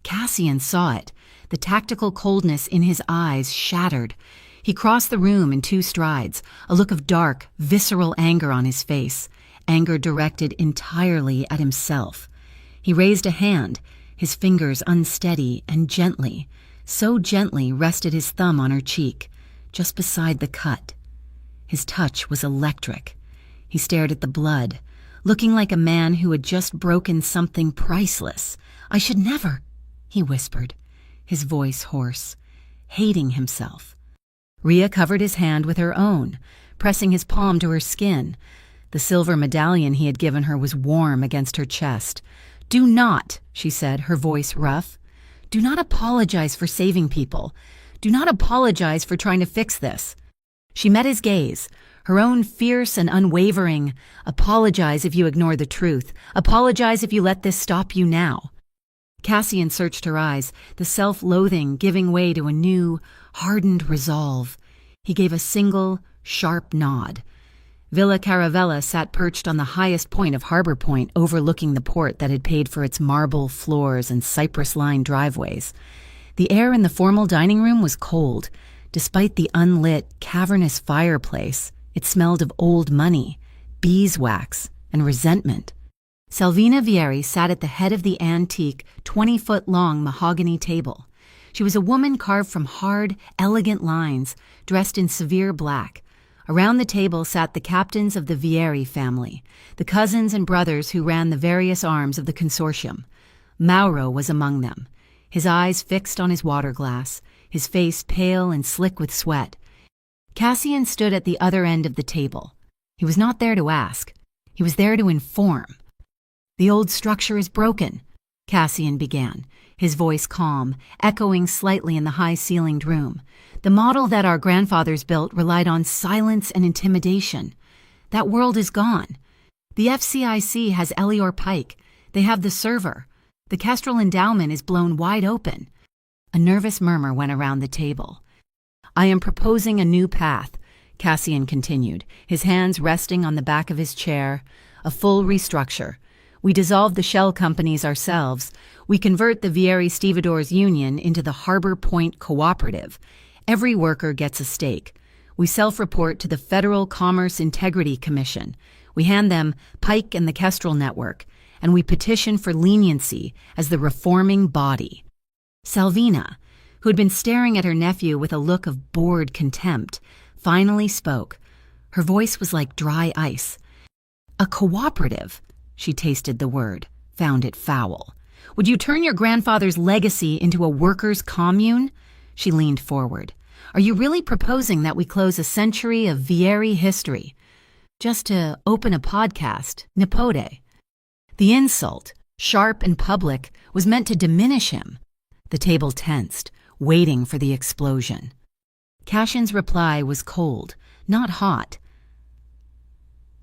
Speaker 1: Cassian saw it, the tactical coldness in his eyes shattered. He crossed the room in 2 strides, a look of dark, visceral anger on his face, anger directed entirely at himself. He raised a hand, his fingers unsteady and gently, so gently rested his thumb on her cheek, just beside the cut. His touch was electric. He stared at the blood, looking like a man who had just broken something priceless. I should never, he whispered, his voice hoarse, hating himself. Ria covered his hand with her own, pressing his palm to her skin. The silver medallion he had given her was warm against her chest. Do not, she said, her voice rough. Do not apologize for saving people. Do not apologize for trying to fix this. She met his gaze, her own fierce and unwavering. Apologize if you ignore the truth. Apologize if you let this stop you now. Cassian searched her eyes, the self-loathing giving way to a new, hardened resolve. He gave a single, sharp nod. Villa Caravella sat perched on the highest point of Harbor Point, overlooking the port that had paid for its marble floors and cypress-lined driveways. The air in the formal dining room was cold. Despite the unlit, cavernous fireplace, it smelled of old money, beeswax, and resentment. Salvina Vieri sat at the head of the antique, 20-foot-long mahogany table. She was a woman carved from hard, elegant lines, dressed in severe black. Around the table sat the captains of the Vieri family, the cousins and brothers who ran the various arms of the consortium. Mauro was among them, his eyes fixed on his water glass, his face pale and slick with sweat. Cassian stood at the other end of the table. He was not there to ask. He was there to inform. The old structure is broken, Cassian began, his voice calm, echoing slightly in the high-ceilinged room. The model that our grandfathers built relied on silence and intimidation. That world is gone. The FCIC has Elior Pike. They have the server. The Kestrel endowment is blown wide open. A nervous murmur went around the table. I am proposing a new path, Cassian continued, his hands resting on the back of his chair. A full restructure. We dissolve the shell companies ourselves. We convert the Vieri Stevedores Union into the Harbor Point Cooperative. Every worker gets a stake. We self-report to the Federal Commerce Integrity Commission. We hand them Pike and the Kestrel Network, and we petition for leniency as the reforming body. Salvina, who had been staring at her nephew with a look of bored contempt, finally spoke. Her voice was like dry ice. A cooperative. She tasted the word, found it foul. Would you turn your grandfather's legacy into a workers' commune? She leaned forward. Are you really proposing that we close a century of Vieri history just to open a podcast, Nipote? The insult, sharp and public, was meant to diminish him. The table tensed, waiting for the explosion. Cassian's reply was cold, not hot.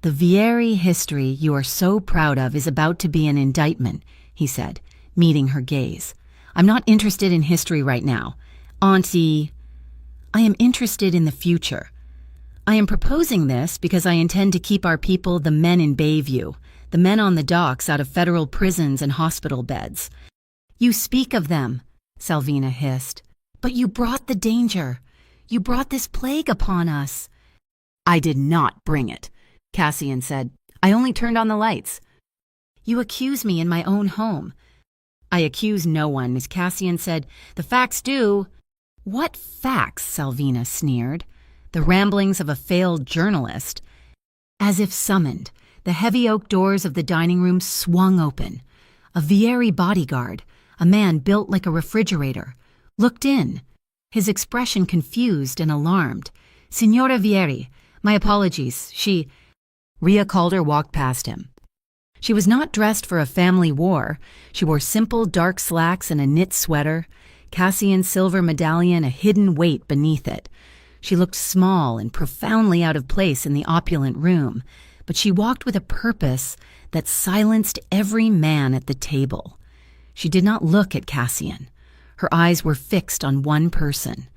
Speaker 1: The Vieri history you are so proud of is about to be an indictment, he said, meeting her gaze. I'm not interested in history right now. Auntie, I am interested in the future. I am proposing this because I intend to keep our people the men in Bayview, the men on the docks out of federal prisons and hospital beds. You speak of them, Salvina hissed, but you brought the danger. You brought this plague upon us. I did not bring it, Cassian said. I only turned on the lights. You accuse me in my own home. I accuse no one, as Cassian said. The facts do. What facts? Salvina sneered. The ramblings of a failed journalist. As if summoned, the heavy oak doors of the dining room swung open. A Vieri bodyguard, a man built like a refrigerator, looked in, his expression confused and alarmed. Signora Vieri, my apologies, Ria Calder walked past him. She was not dressed for a family war. She wore simple dark slacks and a knit sweater, Cassian's silver medallion a hidden weight beneath it. She looked small and profoundly out of place in the opulent room, but she walked with a purpose that silenced every man at the table. She did not look at Cassian. Her eyes were fixed on one person.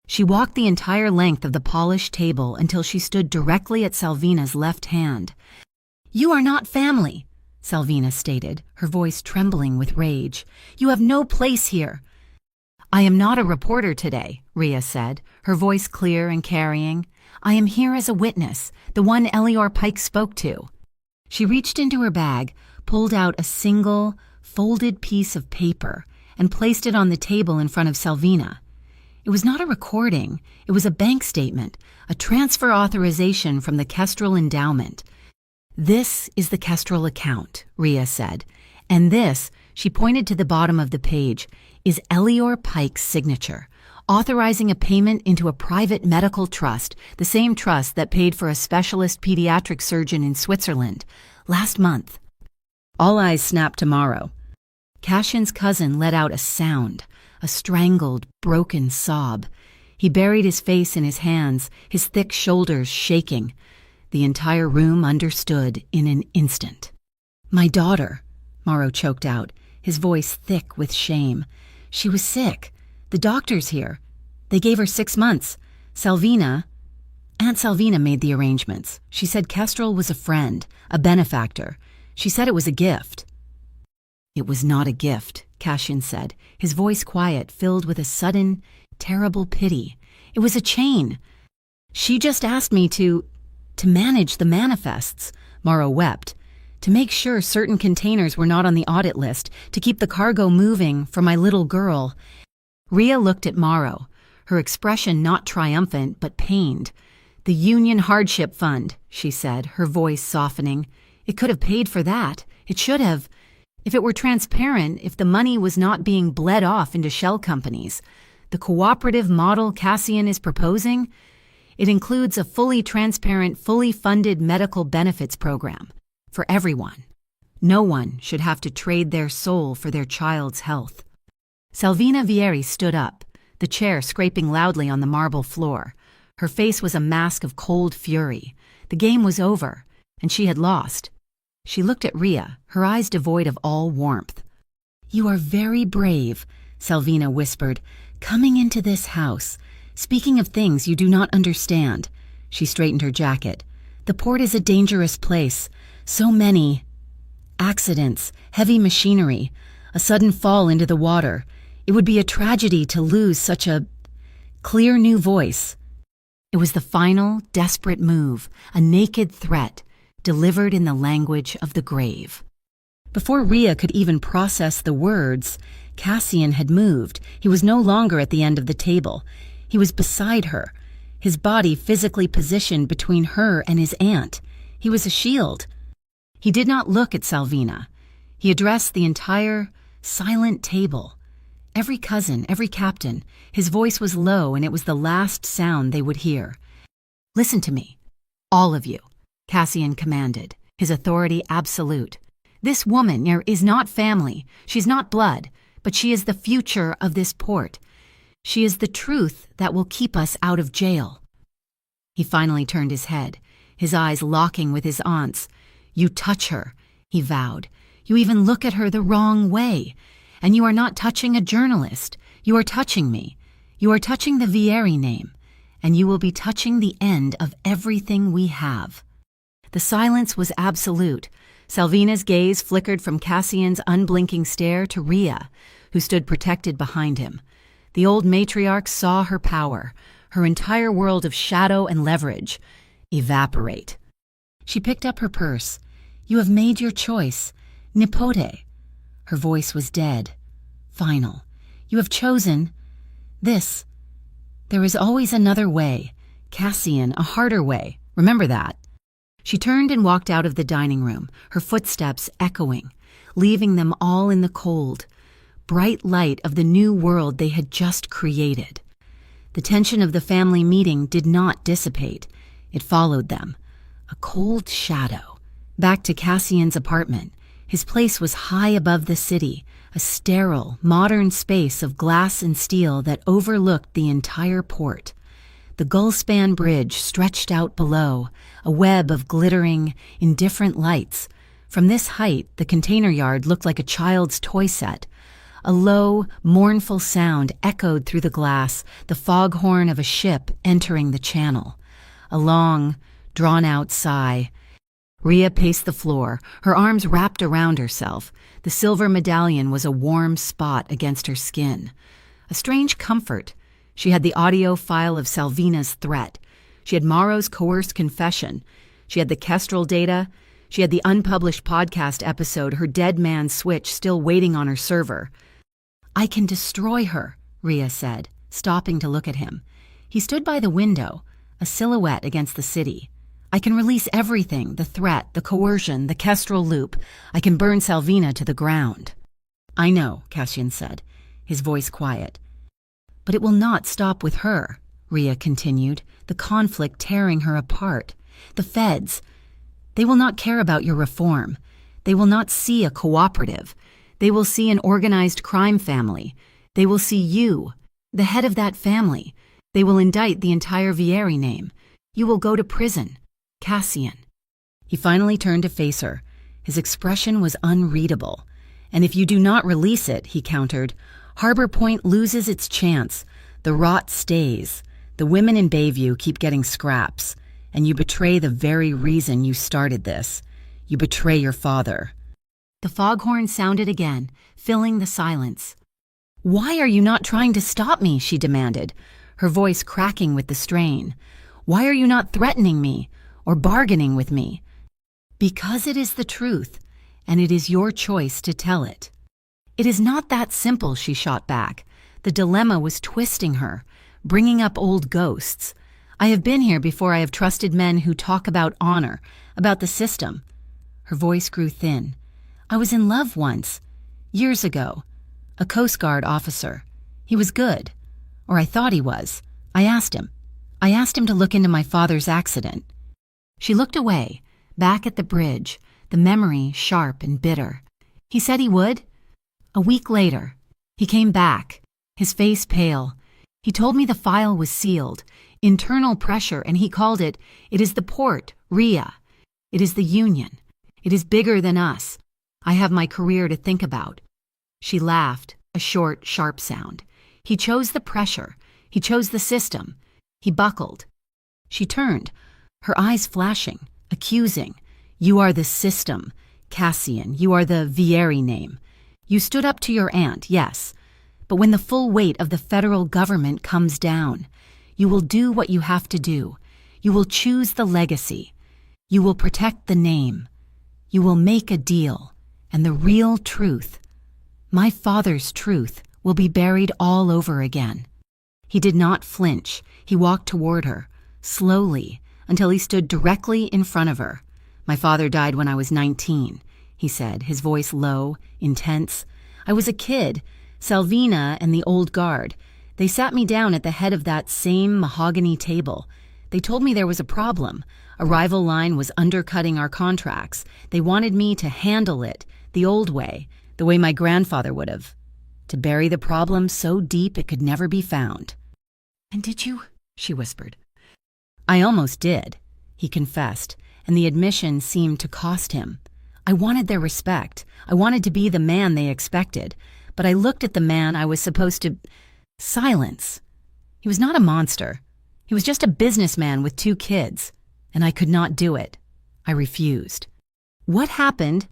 Speaker 1: She walked the entire length of the polished table until she stood directly at Salvina's left hand. You are not family, Salvina stated, her voice trembling with rage. You have no place here. I am not a reporter today, Ria said, her voice clear and carrying. I am here as a witness, the one Elior Pike spoke to. She reached into her bag, pulled out a single, folded piece of paper, and placed it on the table in front of Salvina. It was not a recording, it was a bank statement, a transfer authorization from the Kestrel endowment. This is the Kestrel account, Ria said, and this, she pointed to the bottom of the page, is Elior Pike's signature, authorizing a payment into a private medical trust, the same trust that paid for a specialist pediatric surgeon in Switzerland, last month. All eyes snapped to Morrow. Cassian's cousin let out a sound, a strangled, broken sob. He buried his face in his hands, his thick shoulders shaking. The entire room understood in an instant. My daughter, Morrow choked out, his voice thick with shame. She was sick. The doctor's here. They gave her 6 months. Aunt Salvina made the arrangements. She said Kestrel was a friend, a benefactor. She said it was a gift. It was not a gift, Cassian said, his voice quiet, filled with a sudden, terrible pity. It was a chain. She just asked me to manage the manifests, Morrow wept, to make sure certain containers were not on the audit list, to keep the cargo moving for my little girl. Ria looked at Morrow, her expression not triumphant but pained. The Union Hardship Fund, she said, her voice softening. It could have paid for that. It should have. If it were transparent, if the money was not being bled off into shell companies. The cooperative model Cassian is proposing, it includes a fully transparent, fully funded medical benefits program for everyone. No one should have to trade their soul for their child's health. Salvina Vieri stood up, the chair scraping loudly on the marble floor. Her face was a mask of cold fury. The game was over, and she had lost. She looked at Ria, her eyes devoid of all warmth. "You are very brave," Salvina whispered, "coming into this house, speaking of things you do not understand." She straightened her jacket. "The port is a dangerous place. So many accidents, heavy machinery, a sudden fall into the water. It would be a tragedy to lose such a clear new voice." It was the final, desperate move, a naked threat, delivered in the language of the grave. Before Ria could even process the words, Cassian had moved. He was no longer at the end of the table. He was beside her, his body physically positioned between her and his aunt. He was a shield. He did not look at Salvina. He addressed the entire, silent table. Every cousin, every captain. His voice was low, and it was the last sound they would hear. "Listen to me, all of you," Cassian commanded, his authority absolute. "This woman is not family. She's not blood, but she is the future of this port. She is the truth that will keep us out of jail." He finally turned his head, his eyes locking with his aunt's. "You touch her," he vowed. "You even look at her the wrong way. And you are not touching a journalist. You are touching me. You are touching the Vieri name. And you will be touching the end of everything we have." The silence was absolute. Salvina's gaze flickered from Cassian's unblinking stare to Ria, who stood protected behind him. The old matriarch saw her power, her entire world of shadow and leverage, evaporate. She picked up her purse. "You have made your choice. Nipote." Her voice was dead, final. "You have chosen this. There is always another way. Cassian, a harder way. Remember that." She turned and walked out of the dining room, her footsteps echoing, leaving them all in the cold, bright light of the new world they had just created. The tension of the family meeting did not dissipate. It followed them, a cold shadow. Back to Cassian's apartment. His place was high above the city, a sterile, modern space of glass and steel that overlooked the entire port. The gull-span bridge stretched out below, a web of glittering, indifferent lights. From this height, the container yard looked like a child's toy set. A low, mournful sound echoed through the glass, the foghorn of a ship entering the channel. A long, drawn-out sigh. Ria paced the floor, her arms wrapped around herself. The silver medallion was a warm spot against her skin. A strange comfort. She had the audio file of Salvina's threat. She had Maro's coerced confession. She had the Kestrel data. She had the unpublished podcast episode, her dead man's switch still waiting on her server. "I can destroy her," Ria said, stopping to look at him. He stood by the window, a silhouette against the city. "I can release everything, the threat, the coercion, the Kestrel loop. I can burn Salvina to the ground." "I know," Cassian said, his voice quiet. "But it will not stop with her," Ria continued, the conflict tearing her apart. "The feds, they will not care about your reform. They will not see a cooperative. They will see an organized crime family. They will see you, the head of that family. They will indict the entire Vieri name. You will go to prison. Cassian." He finally turned to face her. His expression was unreadable. "And if you do not release it," he countered, "Harbor Point loses its chance. The rot stays. The women in Bayview keep getting scraps. And you betray the very reason you started this. You betray your father." The foghorn sounded again, filling the silence. "Why are you not trying to stop me?" she demanded, her voice cracking with the strain. "Why are you not threatening me or bargaining with me?" "Because it is the truth, and it is your choice to tell it." "It is not that simple," she shot back. The dilemma was twisting her, bringing up old ghosts. "I have been here before. I have trusted men who talk about honor, about the system." Her voice grew thin. "I was in love once, years ago. A Coast Guard officer. He was good. Or I thought he was. I asked him to look into my father's accident." She looked away, back at the bridge, the memory sharp and bitter. He said he would. A week later, he came back, his face pale. He told me the file was sealed, internal pressure, and he called it is the port, Ria. It is the union. It is bigger than us. I have my career to think about. She laughed, a short, sharp sound. He chose the pressure. He chose the system. He buckled. She turned, her eyes flashing, accusing. You are the system, Cassian. You are the Vieri name. You stood up to your aunt, yes. But when the full weight of the federal government comes down, you will do what you have to do. You will choose the legacy. You will protect the name. You will make a deal. And the real truth, my father's truth, will be buried all over again. He did not flinch. He walked toward her, slowly, until he stood directly in front of her. My father died when I was 19, he said, his voice low, intense. I was a kid. Salvina and the old guard. They sat me down at the head of that same mahogany table. They told me there was a problem. A rival line was undercutting our contracts. They wanted me to handle it the old way, the way my grandfather would have. To bury the problem so deep it could never be found. And did you? She whispered. I almost did, he confessed, and the admission seemed to cost him. I wanted their respect. I wanted to be the man they expected, but I looked at the man I was supposed to silence. He was not a monster. He was just a businessman with 2 kids, and I could not do it. I refused. What happened?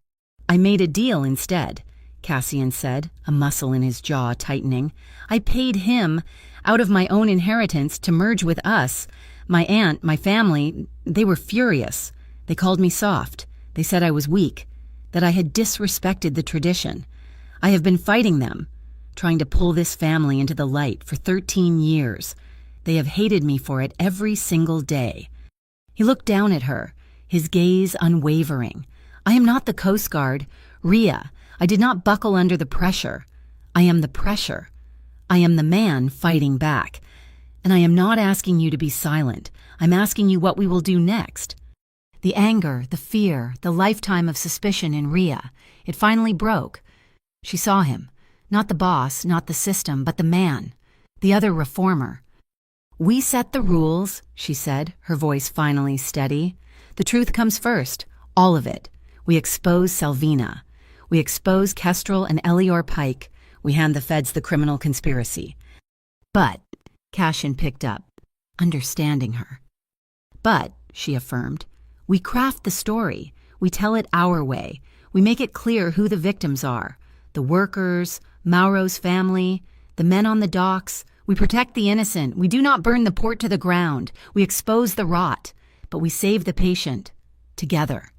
Speaker 1: I made a deal instead, Cassian said, a muscle in his jaw tightening. I paid him out of my own inheritance to merge with us. My aunt, my family, they were furious. They called me soft. They said I was weak, that I had disrespected the tradition. I have been fighting them, trying to pull this family into the light for 13 years. They have hated me for it every single day. He looked down at her, his gaze unwavering. I am not the Coast Guard, Ria. I did not buckle under the pressure. I am the pressure. I am the man fighting back. And I am not asking you to be silent. I'm asking you what we will do next. The anger, the fear, the lifetime of suspicion in Ria, it finally broke. She saw him, not the boss, not the system, but the man, the other reformer. We set the rules, she said, her voice finally steady. The truth comes first, all of it. We expose Salvina. We expose Kestrel and Elior Pike. We hand the feds the criminal conspiracy. But, Cassian picked up, understanding her. But, she affirmed, we craft the story. We tell it our way. We make it clear who the victims are. The workers, Mauro's family, the men on the docks. We protect the innocent. We do not burn the port to the ground. We expose the rot. But we save the patient. Together.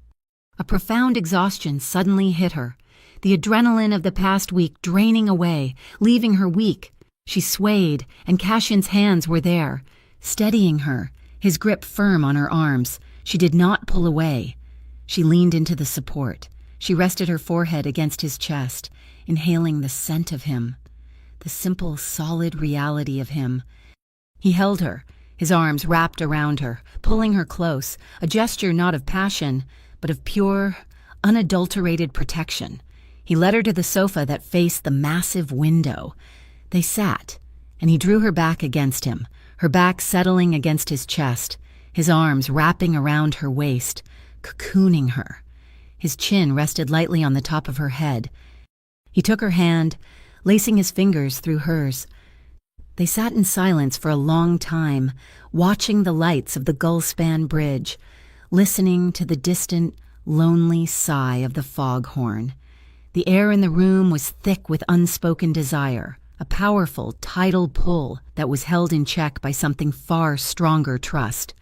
Speaker 1: A profound exhaustion suddenly hit her. The adrenaline of the past week draining away, leaving her weak. She swayed, and Cassian's hands were there, steadying her, his grip firm on her arms. She did not pull away. She leaned into the support. She rested her forehead against his chest, inhaling the scent of him, the simple, solid reality of him. He held her, his arms wrapped around her, pulling her close, a gesture not of passion, but of pure, unadulterated protection. He led her to the sofa that faced the massive window. They sat, and he drew her back against him, her back settling against his chest, his arms wrapping around her waist, cocooning her. His chin rested lightly on the top of her head. He took her hand, lacing his fingers through hers. They sat in silence for a long time, watching the lights of the Gullspan Bridge, listening to the distant, lonely sigh of the foghorn. The air in the room was thick with unspoken desire, a powerful, tidal pull that was held in check by something far stronger trust.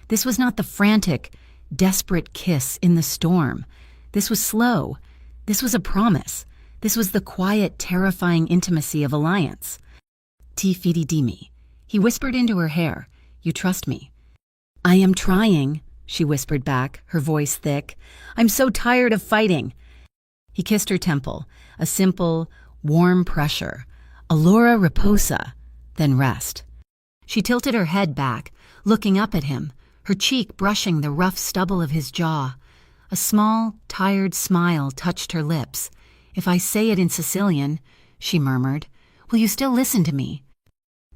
Speaker 1: This was not the frantic, desperate kiss in the storm. This was slow. This was a promise. This was the quiet, terrifying intimacy of alliance. Ti fidi di mi. He whispered into her hair. You trust me. I am trying, she whispered back, her voice thick. I'm so tired of fighting. He kissed her temple, a simple, warm pressure. Allura riposa, then rest. She tilted her head back, looking up at him, her cheek brushing the rough stubble of his jaw. A small, tired smile touched her lips. "If I say it in Sicilian," she murmured, "will you still listen to me?"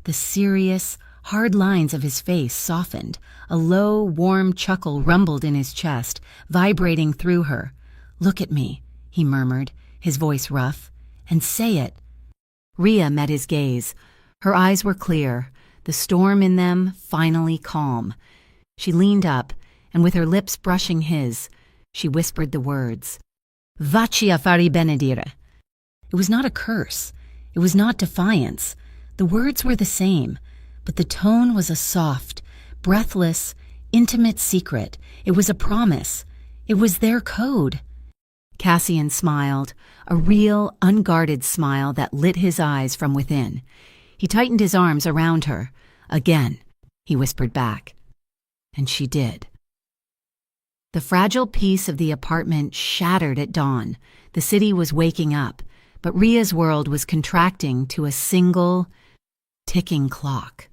Speaker 1: The serious, hard lines of his face softened. A low, warm chuckle rumbled in his chest, vibrating through her. "Look at me," he murmured, his voice rough, "and say it." Rhea met his gaze. Her eyes were clear, the storm in them finally calm. She leaned up, and with her lips brushing his, she whispered the words, "Vacci a fare benedire." It was not a curse. It was not defiance. The words were the same, but the tone was a soft, breathless, intimate secret. It was a promise. It was their code. Cassian smiled, a real, unguarded smile that lit his eyes from within. He tightened his arms around her. "Again," he whispered back. And she did. The fragile peace of the apartment shattered at dawn. The city was waking up, but Rhea's world was contracting to a single, ticking clock.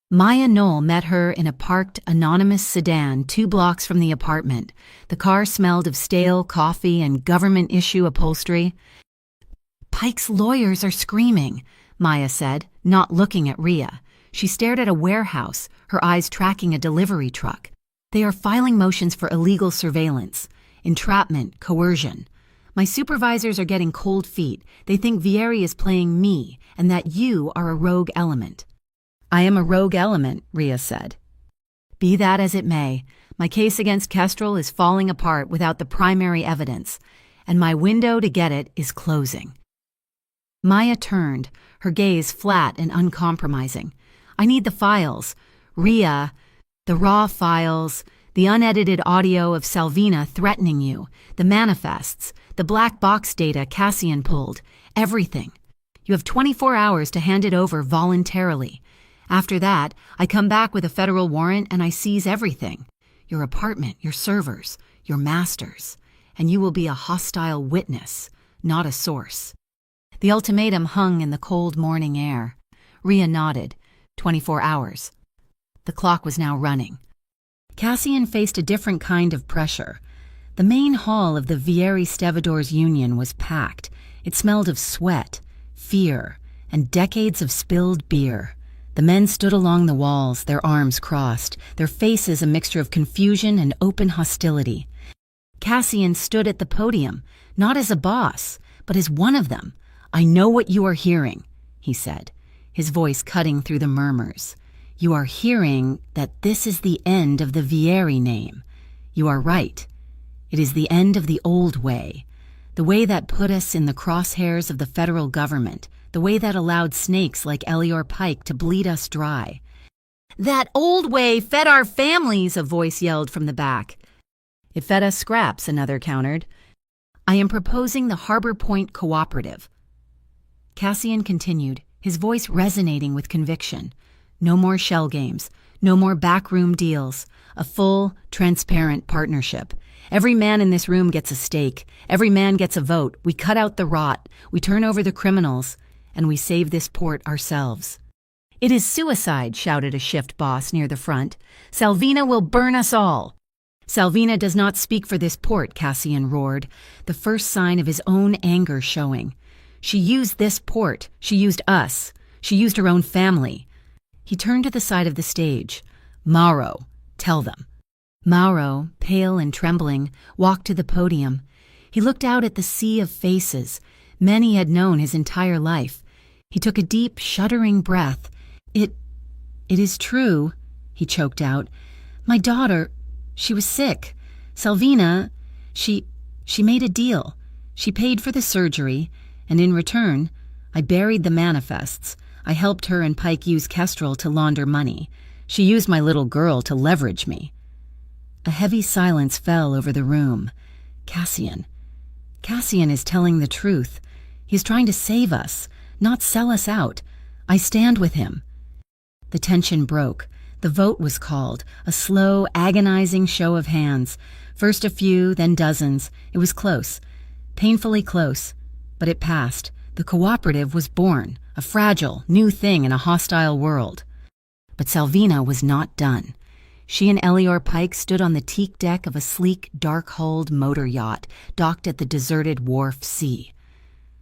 Speaker 1: Maya Knoll met her in a parked, anonymous sedan 2 blocks from the apartment. The car smelled of stale coffee and government-issue upholstery. "Pike's lawyers are screaming," Maya said, not looking at Rhea. She stared at a warehouse, her eyes tracking a delivery truck. "They are filing motions for illegal surveillance, entrapment, coercion. My supervisors are getting cold feet. They think Vieri is playing me and that you are a rogue element." "I am a rogue element," Rhea said. "Be that as it may, my case against Kestrel is falling apart without the primary evidence, and my window to get it is closing." Maya turned, her gaze flat and uncompromising. "I need the files. Rhea, the raw files, the unedited audio of Salvina threatening you, the manifests, the black box data Cassian pulled, everything. You have 24 hours to hand it over voluntarily. After that, I come back with a federal warrant and I seize everything. Your apartment, your servers, your masters. And you will be a hostile witness, not a source." The ultimatum hung in the cold morning air. Rhea nodded. 24 hours. The clock was now running. Cassian faced a different kind of pressure. The main hall of the Vieri Stevedores Union was packed. It smelled of sweat, fear, and decades of spilled beer. The men stood along the walls, their arms crossed, their faces a mixture of confusion and open hostility. Cassian stood at the podium, not as a boss, but as one of them. "I know what you are hearing," he said, his voice cutting through the murmurs. "You are hearing that this is the end of the Vieri name. You are right. It is the end of the old way, the way that put us in the crosshairs of the federal government, the way that allowed snakes like Elior Pike to bleed us dry." "That old way fed our families," a voice yelled from the back. "It fed us scraps," another countered. "I am proposing the Harbor Point Cooperative." Cassian continued, his voice resonating with conviction. "No more shell games, no more backroom deals, a full, transparent partnership. Every man in this room gets a stake, every man gets a vote. We cut out the rot, we turn over the criminals, and we save this port ourselves." "It is suicide," shouted a shift boss near the front. "Salvina will burn us all." "Salvina does not speak for this port," Cassian roared, the first sign of his own anger showing. "She used this port. She used us. She used her own family." He turned to the side of the stage. "Mauro, tell them." Mauro, pale and trembling, walked to the podium. He looked out at the sea of faces, men he had known his entire life. He took a deep, shuddering breath. It is true," he choked out. "My daughter, she was sick. Salvina, she made a deal. She paid for the surgery, and in return, I buried the manifests. I helped her and Pike use Kestrel to launder money. She used my little girl to leverage me." A heavy silence fell over the room. Cassian is telling the truth. He's trying to save us, not sell us out. I stand with him. The tension broke. The vote was called, a slow, agonizing show of hands. First a few, then dozens. It was close, painfully close, but it passed. The cooperative was born, a fragile, new thing in a hostile world. But Salvina was not done. She and Elior Pike stood on the teak deck of a sleek, dark-hulled motor yacht docked at the deserted wharf sea.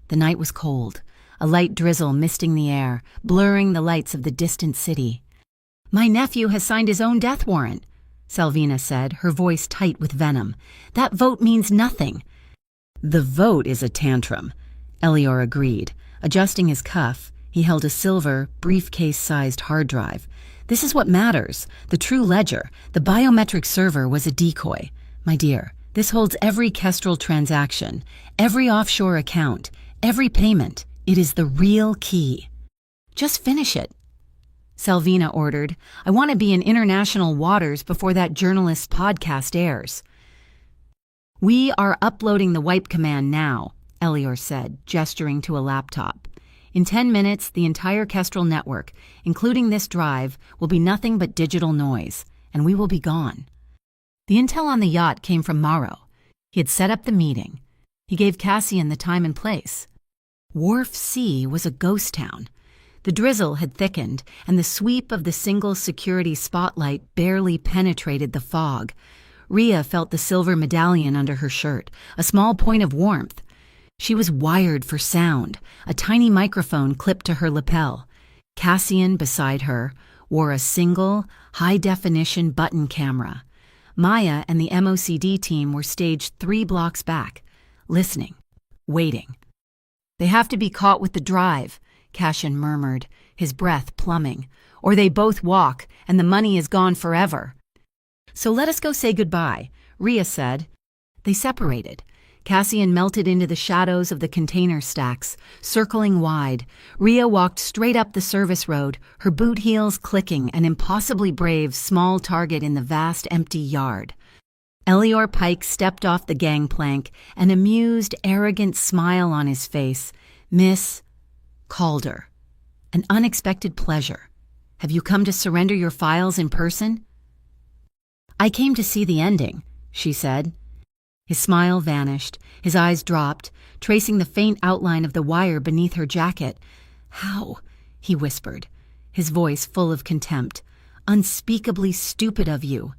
Speaker 1: The night was cold, a light drizzle misting the air, blurring the lights of the distant city. "My nephew has signed his own death warrant," Salvina said, her voice tight with venom. "That vote means nothing." "The vote is a tantrum," Elior agreed. Adjusting his cuff, he held a silver, briefcase-sized hard drive. "This is what matters. The true ledger, the biometric server, was a decoy. My dear, this holds every Kestrel transaction, every offshore account, every payment. It is the real key." "Just finish it," Salvina ordered. "I want to be in international waters before that journalist's podcast airs." "We are uploading the wipe command now," Elior said, gesturing to a laptop. "In 10 minutes, the entire Kestrel network, including this drive, will be nothing but digital noise, and we will be gone." The intel on the yacht came from Mauro. He had set up the meeting. He gave Cassian the time and place. Wharf C was a ghost town. The drizzle had thickened, and the sweep of the single security spotlight barely penetrated the fog. Rhea felt the silver medallion under her shirt, a small point of warmth. She was wired for sound, a tiny microphone clipped to her lapel. Cassian, beside her, wore a single, high-definition button camera. Maya and the MOCD team were staged 3 blocks back, listening, waiting. "They have to be caught with the drive," Cassian murmured, his breath plumbing, "or they both walk, and the money is gone forever." "So let us go say goodbye," Rhea said. They separated. Cassian melted into the shadows of the container stacks, circling wide. Rhea walked straight up the service road, her boot heels clicking, an impossibly brave small target in the vast empty yard. Elior Pike stepped off the gangplank, an amused, arrogant smile on his face. "Miss Calder, an unexpected pleasure. Have you come to surrender your files in person?" "I came to see the ending," she said. His smile vanished, his eyes dropped, tracing the faint outline of the wire beneath her jacket. "How?" he whispered, his voice full of contempt. "Unspeakably stupid of you."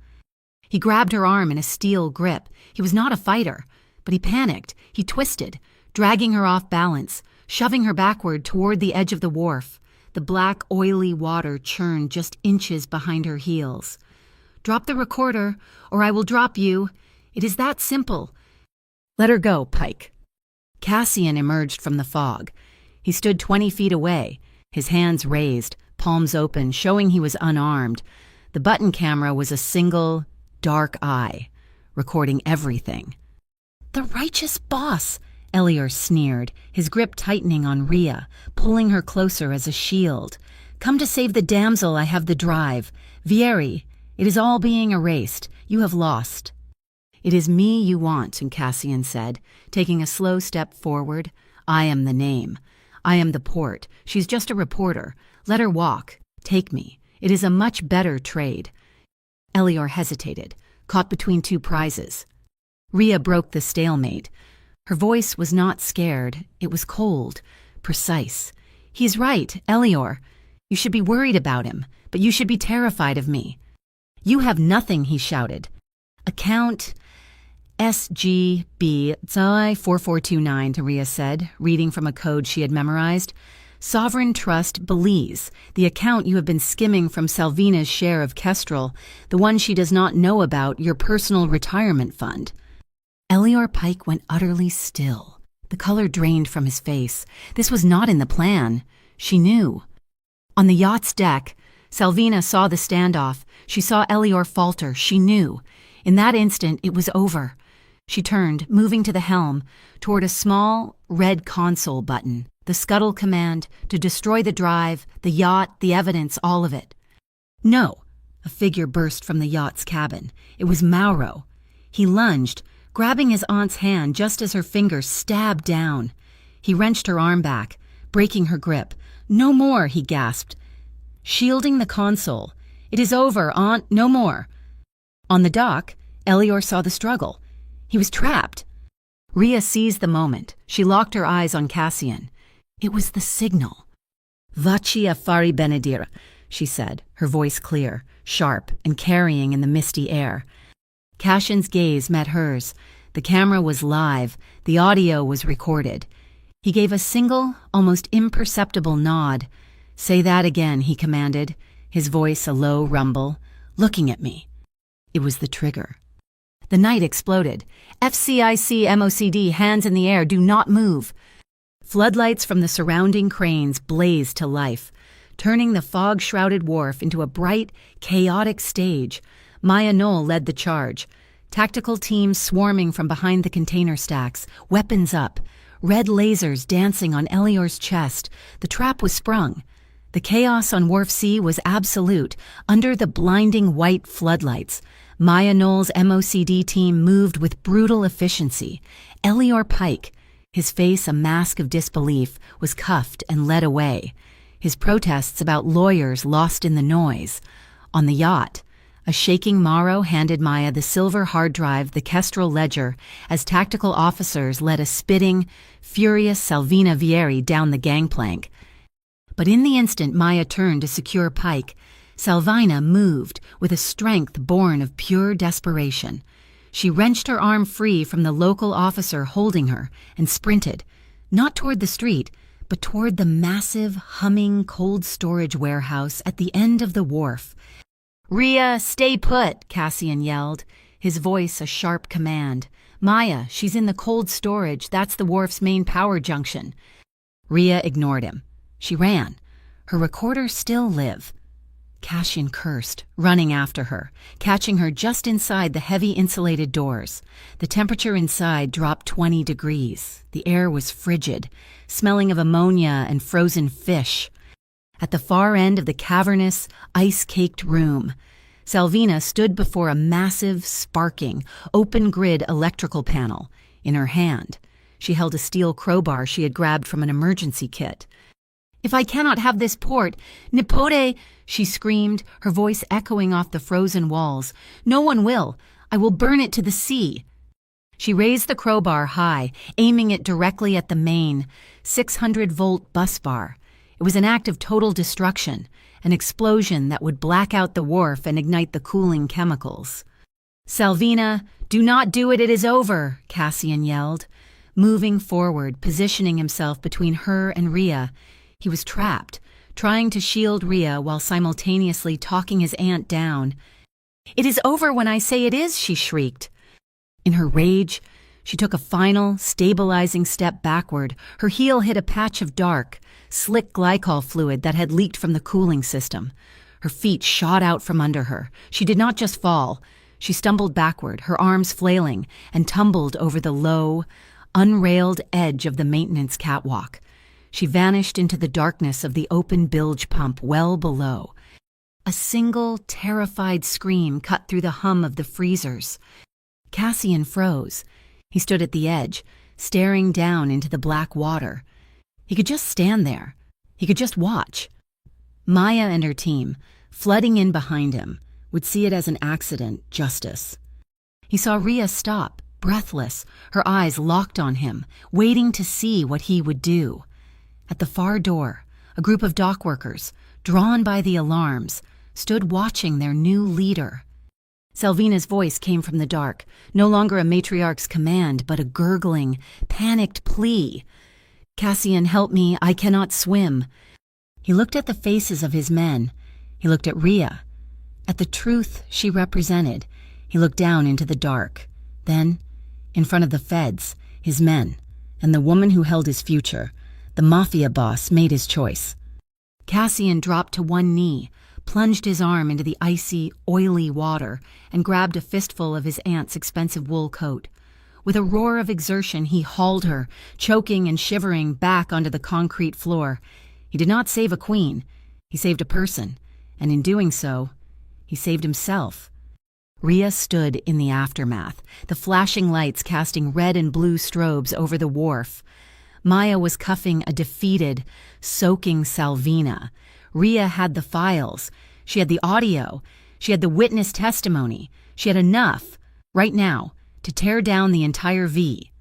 Speaker 1: He grabbed her arm in a steel grip. He was not a fighter, but he panicked. He twisted, dragging her off balance, shoving her backward toward the edge of the wharf. The black, oily water churned just inches behind her heels. "Drop the recorder, or I will drop you. It is that simple." "Let her go, Pike." Cassian emerged from the fog. He stood 20 feet away, his hands raised, palms open, showing he was unarmed. The button camera was a single, dark eye, recording everything. "The righteous boss," Elior sneered, his grip tightening on Rhea, pulling her closer as a shield. "Come to save the damsel, I have the drive. Vieri, it is all being erased. You have lost." "It is me you want," Cassian said, taking a slow step forward. "I am the name. I am the port. She's just a reporter. Let her walk. Take me. It is a much better trade." Elior hesitated, caught between 2 prizes. Rhea broke the stalemate. Her voice was not scared. It was cold, precise. "He's right, Elior. You should be worried about him, but you should be terrified of me." "You have nothing," he shouted. "Account SGB 4429, Rhea said, reading from a code she had memorized. "Sovereign Trust Belize, the account you have been skimming from Salvina's share of Kestrel, the one she does not know about, your personal retirement fund." Elior Pike went utterly still. The color drained from his face. This was not in the plan. She knew. On the yacht's deck, Salvina saw the standoff. She saw Elior falter. She knew. In that instant, it was over. She turned, moving to the helm, toward a small, red console button, the scuttle command, to destroy the drive, the yacht, the evidence, all of it. "No!" A figure burst from the yacht's cabin. It was Mauro. He lunged, grabbing his aunt's hand just as her fingers stabbed down. He wrenched her arm back, breaking her grip. "No more," he gasped, shielding the console. "It is over, Aunt, no more." On the dock, Elior saw the struggle. He was trapped. Rhea seized the moment. She locked her eyes on Cassian. It was the signal. "Vaci affari benedire," she said, her voice clear, sharp, and carrying in the misty air. Cashin's gaze met hers. The camera was live, the audio was recorded. He gave a single, almost imperceptible nod. "Say that again," he commanded, his voice a low rumble. "Looking at me." It was the trigger. The night exploded. "FCIC MOCD, hands in the air, do not move." Floodlights from the surrounding cranes blazed to life, turning the fog-shrouded wharf into a bright, chaotic stage. Maya Knoll led the charge. Tactical teams swarming from behind the container stacks, weapons up, red lasers dancing on Elior's chest. The trap was sprung. The chaos on Wharf C was absolute, under the blinding white floodlights. Maya Knoll's MOCD team moved with brutal efficiency. Elior Pike, his face a mask of disbelief, was cuffed and led away. His protests about lawyers lost in the noise. On the yacht, a shaking Morrow handed Maya the silver hard drive, the Kestrel ledger, as tactical officers led a spitting, furious Salvina Vieri down the gangplank. But in the instant Maya turned to secure Pike, Salvina moved with a strength born of pure desperation. She wrenched her arm free from the local officer holding her and sprinted, not toward the street, but toward the massive, humming cold storage warehouse at the end of the wharf. "Rhea, stay put," Cassian yelled, his voice a sharp command. "Maya, she's in the cold storage. That's the wharf's main power junction." Rhea ignored him. She ran. Her recorder still live. Cassian cursed, running after her, catching her just inside the heavy insulated doors. The temperature inside dropped 20 degrees. The air was frigid, smelling of ammonia and frozen fish. At the far end of the cavernous, ice-caked room, Salvina stood before a massive, sparking, open-grid electrical panel. In her hand, she held a steel crowbar she had grabbed from an emergency kit. "If I cannot have this port, Nipode," she screamed, her voice echoing off the frozen walls. "No one will. I will burn it to the sea." She raised the crowbar high, aiming it directly at the main, 600-volt bus bar. It was an act of total destruction, an explosion that would black out the wharf and ignite the cooling chemicals. "Salvina, do not do it, it is over," Cassian yelled. Moving forward, positioning himself between her and Rhea, he was trapped, trying to shield Rhea while simultaneously talking his aunt down. "It is over when I say it is," she shrieked. In her rage, she took a final, stabilizing step backward. Her heel hit a patch of dark, slick glycol fluid that had leaked from the cooling system. Her feet shot out from under her. She did not just fall. She stumbled backward, her arms flailing, and tumbled over the low, unrailed edge of the maintenance catwalk. She vanished into the darkness of the open bilge pump well below. A single, terrified scream cut through the hum of the freezers. Cassian froze. He stood at the edge, staring down into the black water. He could just stand there. He could just watch. Maya and her team, flooding in behind him, would see it as an accident, justice. He saw Rhea stop, breathless, her eyes locked on him, waiting to see what he would do. At the far door, a group of dock workers, drawn by the alarms, stood watching their new leader. Salvina's voice came from the dark, no longer a matriarch's command, but a gurgling, panicked plea. "Cassian, help me, I cannot swim." He looked at the faces of his men. He looked at Rhea, at the truth she represented. He looked down into the dark. Then, in front of the feds, his men, and the woman who held his future, the Mafia boss made his choice. Cassian dropped to one knee, plunged his arm into the icy, oily water, and grabbed a fistful of his aunt's expensive wool coat. With a roar of exertion, he hauled her, choking and shivering, back onto the concrete floor. He did not save a queen. He saved a person, and in doing so, he saved himself. Rhea stood in the aftermath, the flashing lights casting red and blue strobes over the wharf. Maya was cuffing a defeated, soaking Salvina. Rhea had the files. She had the audio. She had the witness testimony. She had enough, right now, to tear down the entire V.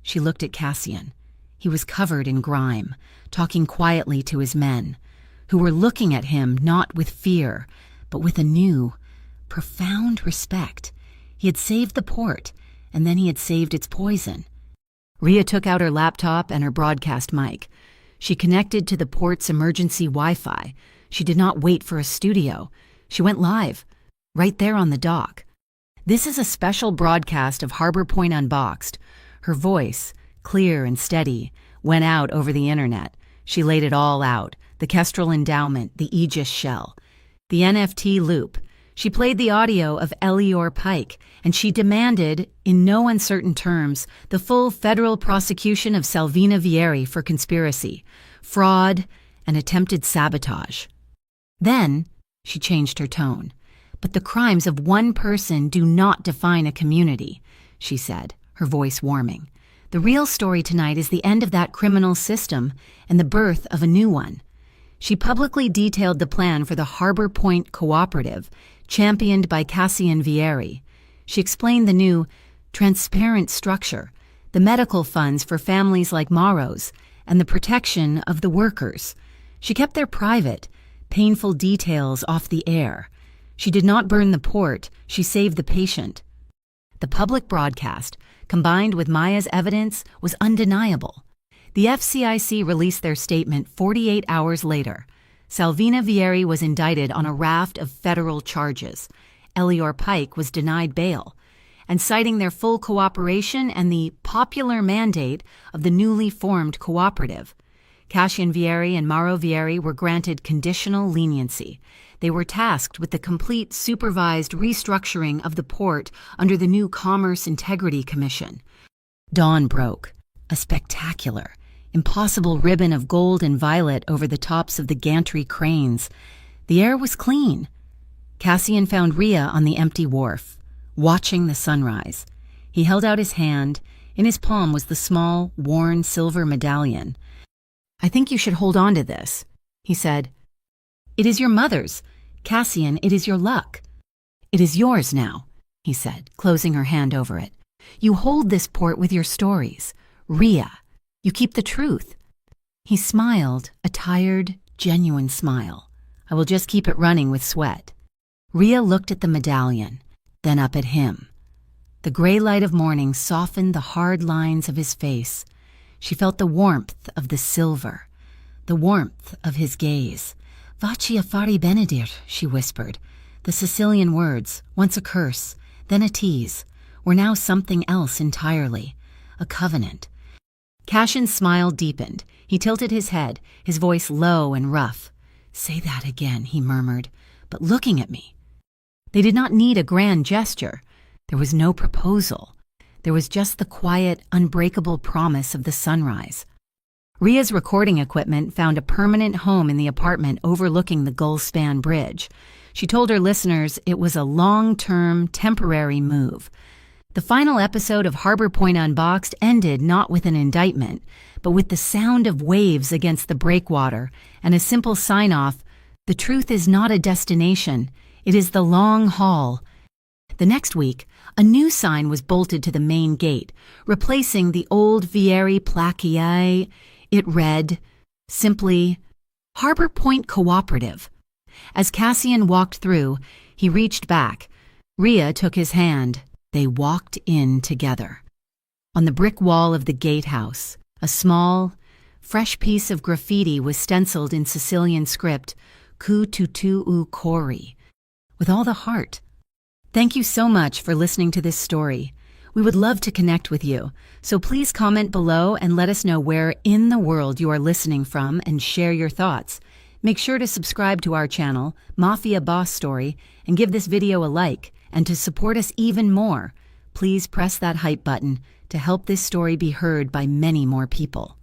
Speaker 1: She looked at Cassian. He was covered in grime, talking quietly to his men. who were looking at him not with fear, but with a new, profound respect. He had saved the port, and then he had saved its poison. Ria took out her laptop and her broadcast mic. She connected to the port's emergency Wi-Fi. She did not wait for a studio. She went live, right there on the dock. "This is a special broadcast of Harbor Point Unboxed." Her voice, clear and steady, went out over the internet. She laid it all out: the Kestrel Endowment, the Aegis shell, the NFT loop. She played the audio of Elior Pike, and she demanded, in no uncertain terms, the full federal prosecution of Salvina Vieri for conspiracy, fraud, and attempted sabotage. Then she changed her tone. "But the crimes of one person do not define a community," she said, her voice warming. "The real story tonight is the end of that criminal system and the birth of a new one." She publicly detailed the plan for the Harbor Point Cooperative, championed by Cassian Vieri. She explained the new, transparent structure, the medical funds for families like Maro's, and the protection of the workers. She kept their private, painful details off the air. She did not burn the port, she saved the patient. The public broadcast, combined with Maya's evidence, was undeniable. The FCIC released their statement 48 hours later. Salvina Vieri was indicted on a raft of federal charges. Elior Pike was denied bail. And citing their full cooperation and the popular mandate of the newly formed cooperative, Cassian Vieri and Mauro Vieri were granted conditional leniency. They were tasked with the complete supervised restructuring of the port under the new Commerce Integrity Commission. Dawn broke, a spectacular, impossible ribbon of gold and violet over the tops of the gantry cranes. The air was clean. Cassian found Ria on the empty wharf, watching the sunrise. He held out his hand. In his palm was the small, worn silver medallion. "I think you should hold on to this," he said. "It is your mother's. Cassian, it is your luck." "It is yours now," he said, closing her hand over it. "You hold this port with your stories. Ria, you keep the truth." He smiled, a tired, genuine smile. "I will just keep it running with sweat." Ria looked at the medallion, then up at him. The gray light of morning softened the hard lines of his face. She felt the warmth of the silver, the warmth of his gaze. "Vaci affari benedir," she whispered. The Sicilian words, once a curse, then a tease, were now something else entirely, a covenant. Cassian's smile deepened. He tilted his head, his voice low and rough. "Say that again," he murmured, "but looking at me." They did not need a grand gesture. There was no proposal. There was just the quiet, unbreakable promise of the sunrise. Ria's recording equipment found a permanent home in the apartment overlooking the Gullspan Bridge. She told her listeners it was a long-term, temporary move. The final episode of Harbor Point Unboxed ended not with an indictment, but with the sound of waves against the breakwater and a simple sign-off: "The truth is not a destination, it is the long haul." The next week, a new sign was bolted to the main gate, replacing the old Vieri Placiae. It read, simply, "Harbor Point Cooperative." As Cassian walked through, he reached back. Ria took his hand. They walked in together. On the brick wall of the gatehouse, a small, fresh piece of graffiti was stenciled in Sicilian script, "Ku tutu u cori," with all the heart. Thank you so much for listening to this story. We would love to connect with you, so please comment below and let us know where in the world you are listening from and share your thoughts. Make sure to subscribe to our channel, Mafia Boss Story, and give this video a like. And to support us even more, please press that hype button to help this story be heard by many more people.